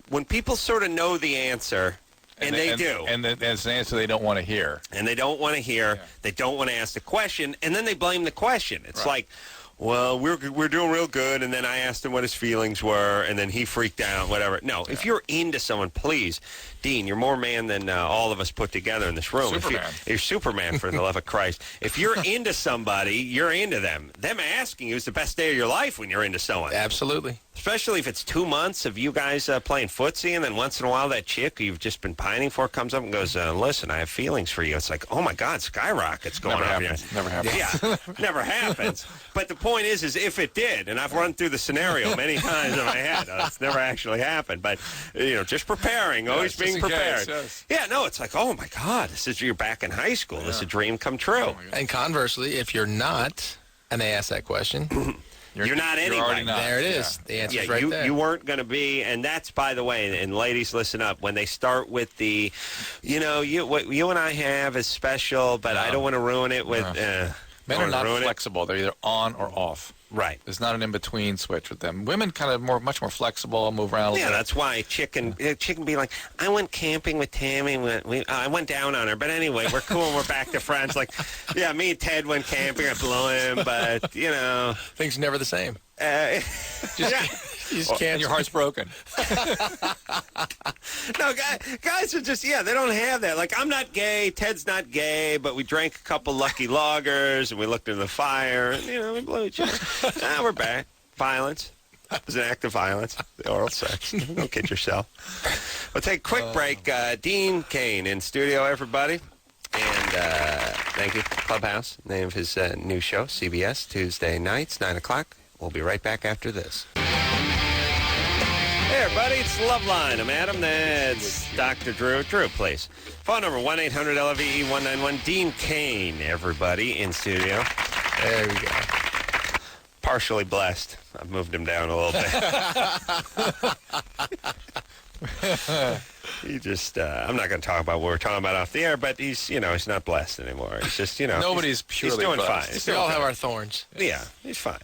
when people sort of know the answer. And they do. And it's an answer they don't want to hear. And they don't want to hear. Yeah. They don't want to ask the question. And then they blame the question. It's like, well, we're doing real good. And then I asked him what his feelings were. And then he freaked out, whatever. No, if you're into someone, please, Dean, you're more man than all of us put together in this room. Superman. You're Superman, for the love of Christ. If you're into somebody, you're into them. Them asking you is the best day of your life when you're into someone. Absolutely. Especially if it's 2 months of you guys playing footsie, and then once in a while that chick you've just been pining for comes up and goes, listen, I have feelings for you. It's like, oh, my God, skyrockets going on here. Never happens. Yeah, never happens. But the point is if it did, and I've run through the scenario many times in my head. It's never actually happened. But, just preparing, always being prepared. Yes. Yeah, no, it's like, oh, my God, you're back in high school. This is a dream come true. Oh, and conversely, if you're not, and they ask that question... You're not anyway. You're already not. There it is. Yeah. The answer's right there. You weren't going to be, and that's, by the way, and ladies, listen up, when they start with the, what you and I have is special, but I don't want to ruin it with... Men are not flexible. They're either on or off. Right. There's not an in-between switch with them. Women kind of much more flexible, move around a little bit. Yeah, that's why chick can be like, I went camping with Tammy. I went down on her. But anyway, we're cool and we're back to friends. Like, yeah, me and Ted went camping. I blew him, but, Things are never the same. You just can't. And your heart's broken. No, guys are just, they don't have that. Like, I'm not gay, Ted's not gay, but we drank a couple Lucky Lagers, and we looked into the fire, and, we blew each other. Now we're back. Violence. It was an act of violence. The oral sex. Don't kid yourself. We'll take a quick break. Dean Cain in studio, everybody. And thank you, Clubhouse. Name of his new show, CBS, Tuesday nights, 9 o'clock. We'll be right back after this. Hey, everybody, it's Loveline. I'm Adam. That's Dr. Drew. Drew, please. Phone number 1-800-LVE-191. Dean Cain, everybody, in studio. There we go. Partially blessed. I've moved him down a little bit. He just, I'm not going to talk about what we're talking about off the air, but he's not blessed anymore. He's just, Nobody's purely he's doing blessed. fine. We all have our thorns. Yeah, he's fine.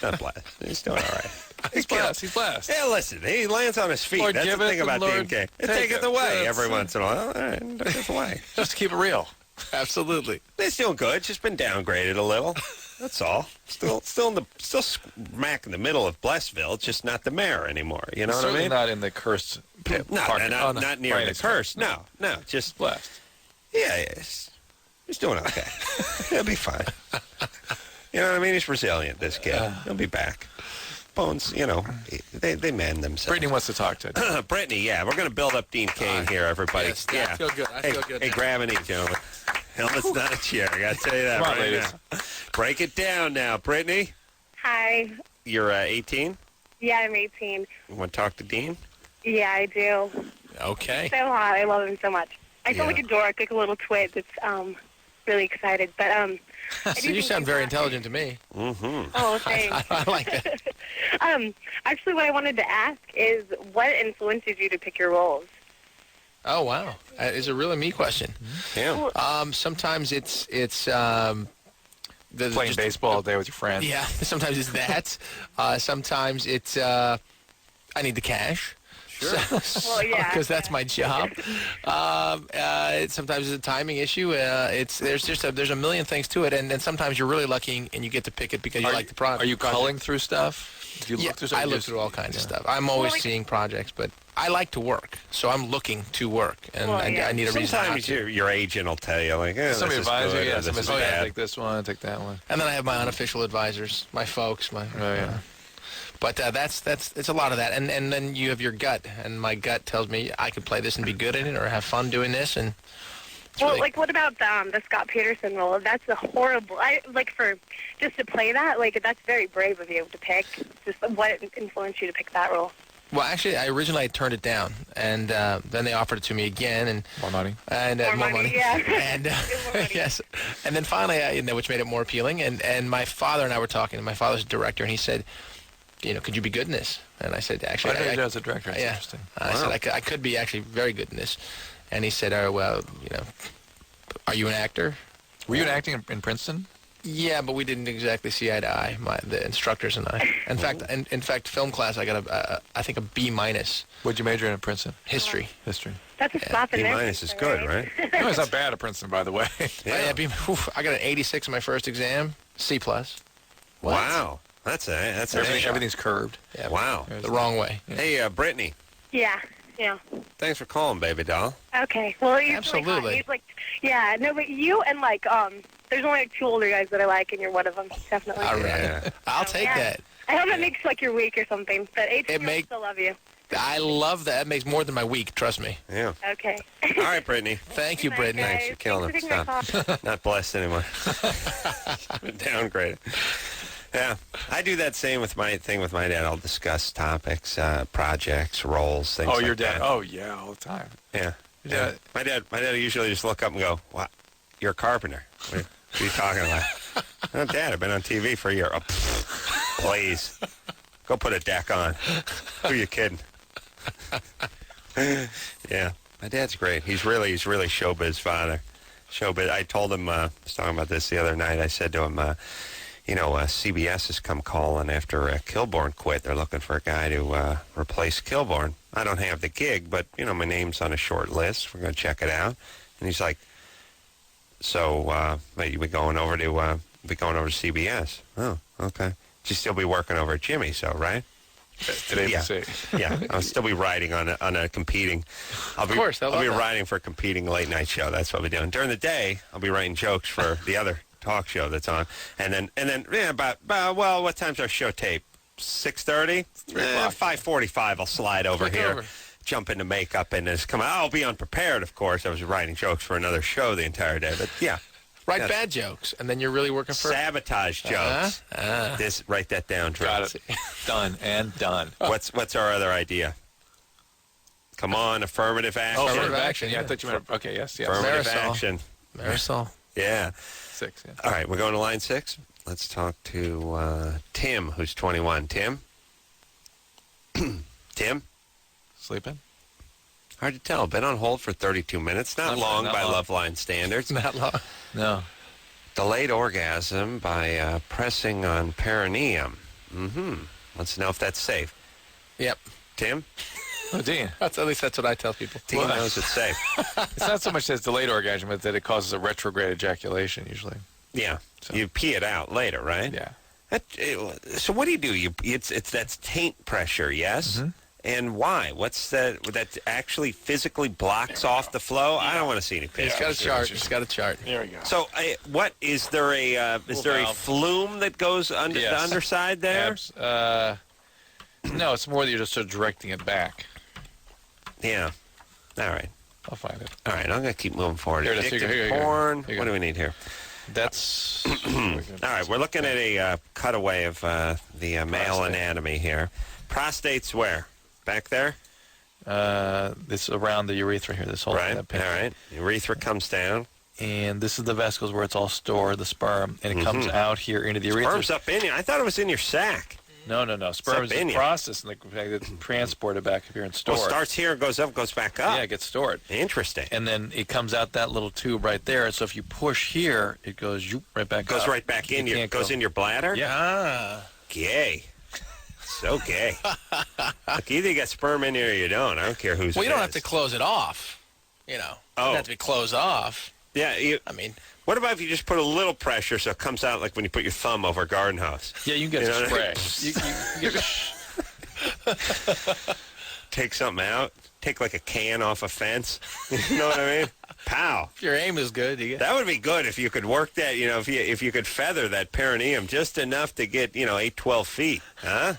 Not blessed. He's doing all right. He's blessed. He's blessed. Yeah, listen, he lands on his feet. Lord, that's the thing about Dean Cain. Take it away every once in a while. All right, take it away. Just to keep it real. Absolutely. He's doing good. Just been downgraded a little. That's all. Still smack in the middle of Blessville. Just not the mayor anymore. You know what I mean? Certainly not in the cursed not near the curse. No, just blessed. Yeah, he's doing okay. He'll be fine. You know what I mean? He's resilient, this kid. He'll be back. Bones, they mend themselves. Brittany wants to talk to you. Brittany, yeah. We're going to build up Dean Cain here, everybody. Yes, yeah. I feel good. I feel good. Hey, grab an eat, gentlemen. Helmet's not a chair. I got to tell you that Come on, right ladies. now. Break it down now. Brittany, Hi. you're 18? Yeah, I'm 18. You want to talk to Dean? Yeah, I do. Okay. So hot. I love him so much. I feel like a dork, like a little twit that's really excited. But So you sound very intelligent to me. Mm-hmm. Oh, thanks. I like it. Actually, what I wanted to ask is, what influenced you to pick your roles? Oh, wow. It's a really me question. Yeah. Sometimes it's Playing baseball all day with your friends. Yeah. Sometimes it's that. Sometimes it's I need the cash. Sure. Well, yeah. Because that's my job. Sometimes it's a timing issue. There's a million things to it, and then sometimes you're really lucky and you get to pick it because you like the product. Are you culling through stuff? Do you look through I look through all kinds of stuff. I'm always seeing projects, but I like to work, so I'm looking to work, and I need a reason. Sometimes your agent will tell you, like, somebody advise you, this is bad. Take this one, take that one. And then I have my unofficial advisors, my folks, But it's a lot of that. And then you have your gut, and my gut tells me I could play this and be good at it or have fun doing this. And well, like, what about the Scott Peterson role? That's a horrible. For just to play that, that's very brave of you to pick. Just what influenced you to pick that role? Well, actually, I originally turned it down, and then they offered it to me again, and more money, and more money, yeah, and yes, and then finally, which made it more appealing. And my father and I were talking. And my father's a director, and he said, could you be good in this? And I said, actually, I as a director. It's interesting. I said I could be actually very good in this, and he said, oh well, are you an actor? Were you acting in Princeton? Yeah, but we didn't exactly see eye to eye, the instructors and I. In fact, film class, I got I think a B-. What'd you major in at Princeton? History. History. That's a slap in B- there. is good, right? No, it's not bad at Princeton, by the way. Yeah, I got an 86 in my first exam, C+. What? Wow, that's everything's curved. Yeah, wow, the wrong way. Yeah. Hey, Brittany. Yeah. Thanks for calling, baby doll. Okay. Well, he's absolutely. Really hot. No, but you and there's only 2 older guys that I like, and you're one of them, definitely. All right. Yeah. I'll take that. I hope that makes your week or something, but I still love you. I love that. It makes more than my week, trust me. Yeah. Okay. All right, Brittany. Thank you, Brittany. Thanks for killing him. Stop. Not blessed anymore. Been downgraded. Yeah, I do that same with my dad. I'll discuss topics, projects, roles, things like that. Oh, your dad? Oh, yeah, all the time. Yeah. Yeah. My dad usually just look up and go, "What? You're a carpenter. What are you talking about?" "Oh, Dad, I've been on TV for a year." "Oh, please. Go put a deck on. Who are you kidding?" Yeah. My dad's great. He's really showbiz father. Showbiz. I told him, I was talking about this the other night. I said to him, CBS has come calling after Kilborn quit. They're looking for a guy to replace Kilborn. I don't have the gig, but, my name's on a short list. We're going to check it out. And he's like, so, you be going over to CBS. Oh, okay. You still be working over at Jimmy's, so, right? Yeah, I'll still be writing on a competing. I'll be writing for a competing late night show. That's what we're doing. During the day, I'll be writing jokes for the other talk show that's on, and then about what time's our show tape? 6:30, 5:45. I'll slide over here, jump into makeup, and just come out. I'll be unprepared, of course. I was writing jokes for another show the entire day, but yeah. Write bad jokes, and then you're really working for sabotage jokes. Write that down, Drew. Got it. Done and done. What's our other idea? Come on, affirmative action. Oh, affirmative action. Yeah, I thought you meant. Okay, yes. Affirmative action. Marisol. Yeah. 6. Yeah. All right, we're going to line 6. Let's talk to Tim, who's 21. Tim. Tim. Sleeping. Hard to tell. Been on hold for 32 minutes. Not long by Loveline standards. Not long. No. Delayed orgasm by pressing on perineum. Let's know if that's safe. Yep. Tim? Oh, Dean. At least that's what I tell people. Dean knows it's safe. It's not so much that it's delayed orgasm, but that it causes a retrograde ejaculation usually. Yeah. So. You pee it out later, right? Yeah. So what do you do? That's taint pressure, yes? Mm-hmm. And why? What's that actually physically blocks off the flow? I don't want to see any pictures. It's got a chart. There we go. So, what is there a flume that goes under the underside there? No, it's more that you're just sort of directing it back. Yeah. All right. I'll find it. All right, I'm going to keep moving forward. Here it is. Addictive porn. What do we need here? That's... All right, we're looking at a cutaway of the male anatomy here. Prostate's where? Back there? It's around the urethra here, this whole thing. All right. Urethra comes down. And this is the vesicles where it's all stored, the sperm, and it comes out here into the urethra. Sperm's up in you. I thought it was in your sac. No. Sperm is the process, and it's transported back up here and stored. Well, it starts here, goes up, goes back up. Yeah, it gets stored. Interesting. And then it comes out that little tube right there. So if you push here, it goes right back up. Goes right back in. Goes in your bladder? Yeah. Gay. So gay. Look, either you got sperm in here or you don't. I don't care who's. Well, you don't have to close it off. It doesn't have to be closed off. Yeah. What about if you just put a little pressure so it comes out like when you put your thumb over a garden hose? Yeah, you can get some spray. Take something out. Take like a can off a fence. You know what I mean? Pow. If your aim is good, that would be good if you could work that, if you could feather that perineum just enough to get, 8, 12 feet. Huh?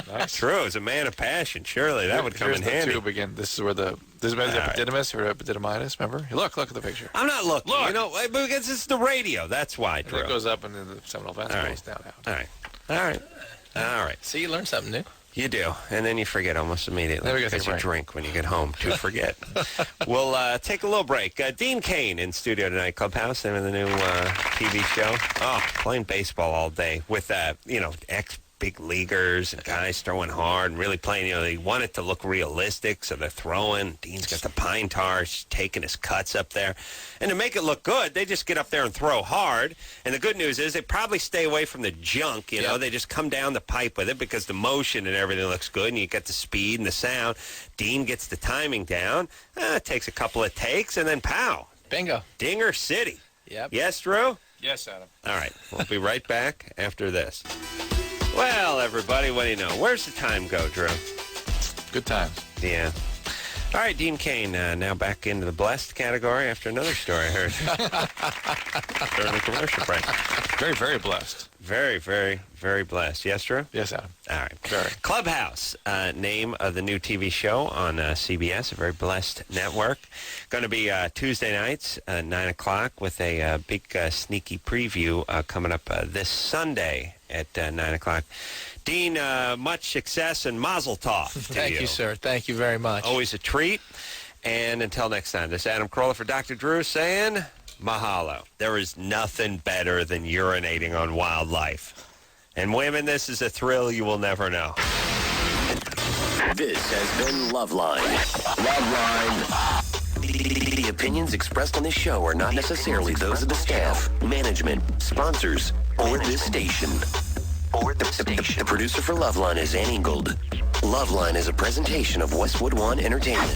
Nice. True. As a man of passion, surely that would come in handy. Here's the tube again. This is where this is the epididymis or epididymitis, remember? Look at the picture. I'm not looking. Look. Because it's the radio. That's why, Drew. It goes up and then the seminal vent goes down out. All right. See, you learn something new. You do, and then you forget almost immediately. Then we gotta because take a you break. drink when you get home to forget. We'll take a little break. Dean Cain in studio tonight, Clubhouse, and the new TV show. Oh, playing baseball all day with, ex-big leaguers and guys throwing hard and really playing, they want it to look realistic, so they're throwing. Dean's got the pine tar, he's taking his cuts up there. And to make it look good, they just get up there and throw hard. And the good news is they probably stay away from the junk, They just come down the pipe with it because the motion and everything looks good, and you get the speed and the sound. Dean gets the timing down. It takes a couple of takes, and then pow. Bingo. Dinger City. Yep. Yes, Drew? Yes, Adam. All right. We'll be right back after this. Well, everybody, what do you know? Where's the time go, Drew? Good times. Yeah. All right, Dean Cain, now back into the blessed category after another story I heard during the commercial break. Very, very blessed. Very, very, very blessed. Yes, Drew? Yes, Adam. All right. Very. Clubhouse, name of the new TV show on CBS, a very blessed network. Going to be Tuesday nights, 9 o'clock, with a big sneaky preview coming up this Sunday at 9 o'clock. Dean, much success and mazel tov to Thank you, sir. Thank you very much. Always a treat. And until next time, this is Adam Carolla for Dr. Drew saying mahalo. There is nothing better than urinating on wildlife. And women, this is a thrill you will never know. This has been Loveline. Loveline. The opinions expressed on this show are not necessarily those of the staff, management, sponsors, or this station. The producer for Loveline is Ann Ingold. Loveline is a presentation of Westwood One Entertainment.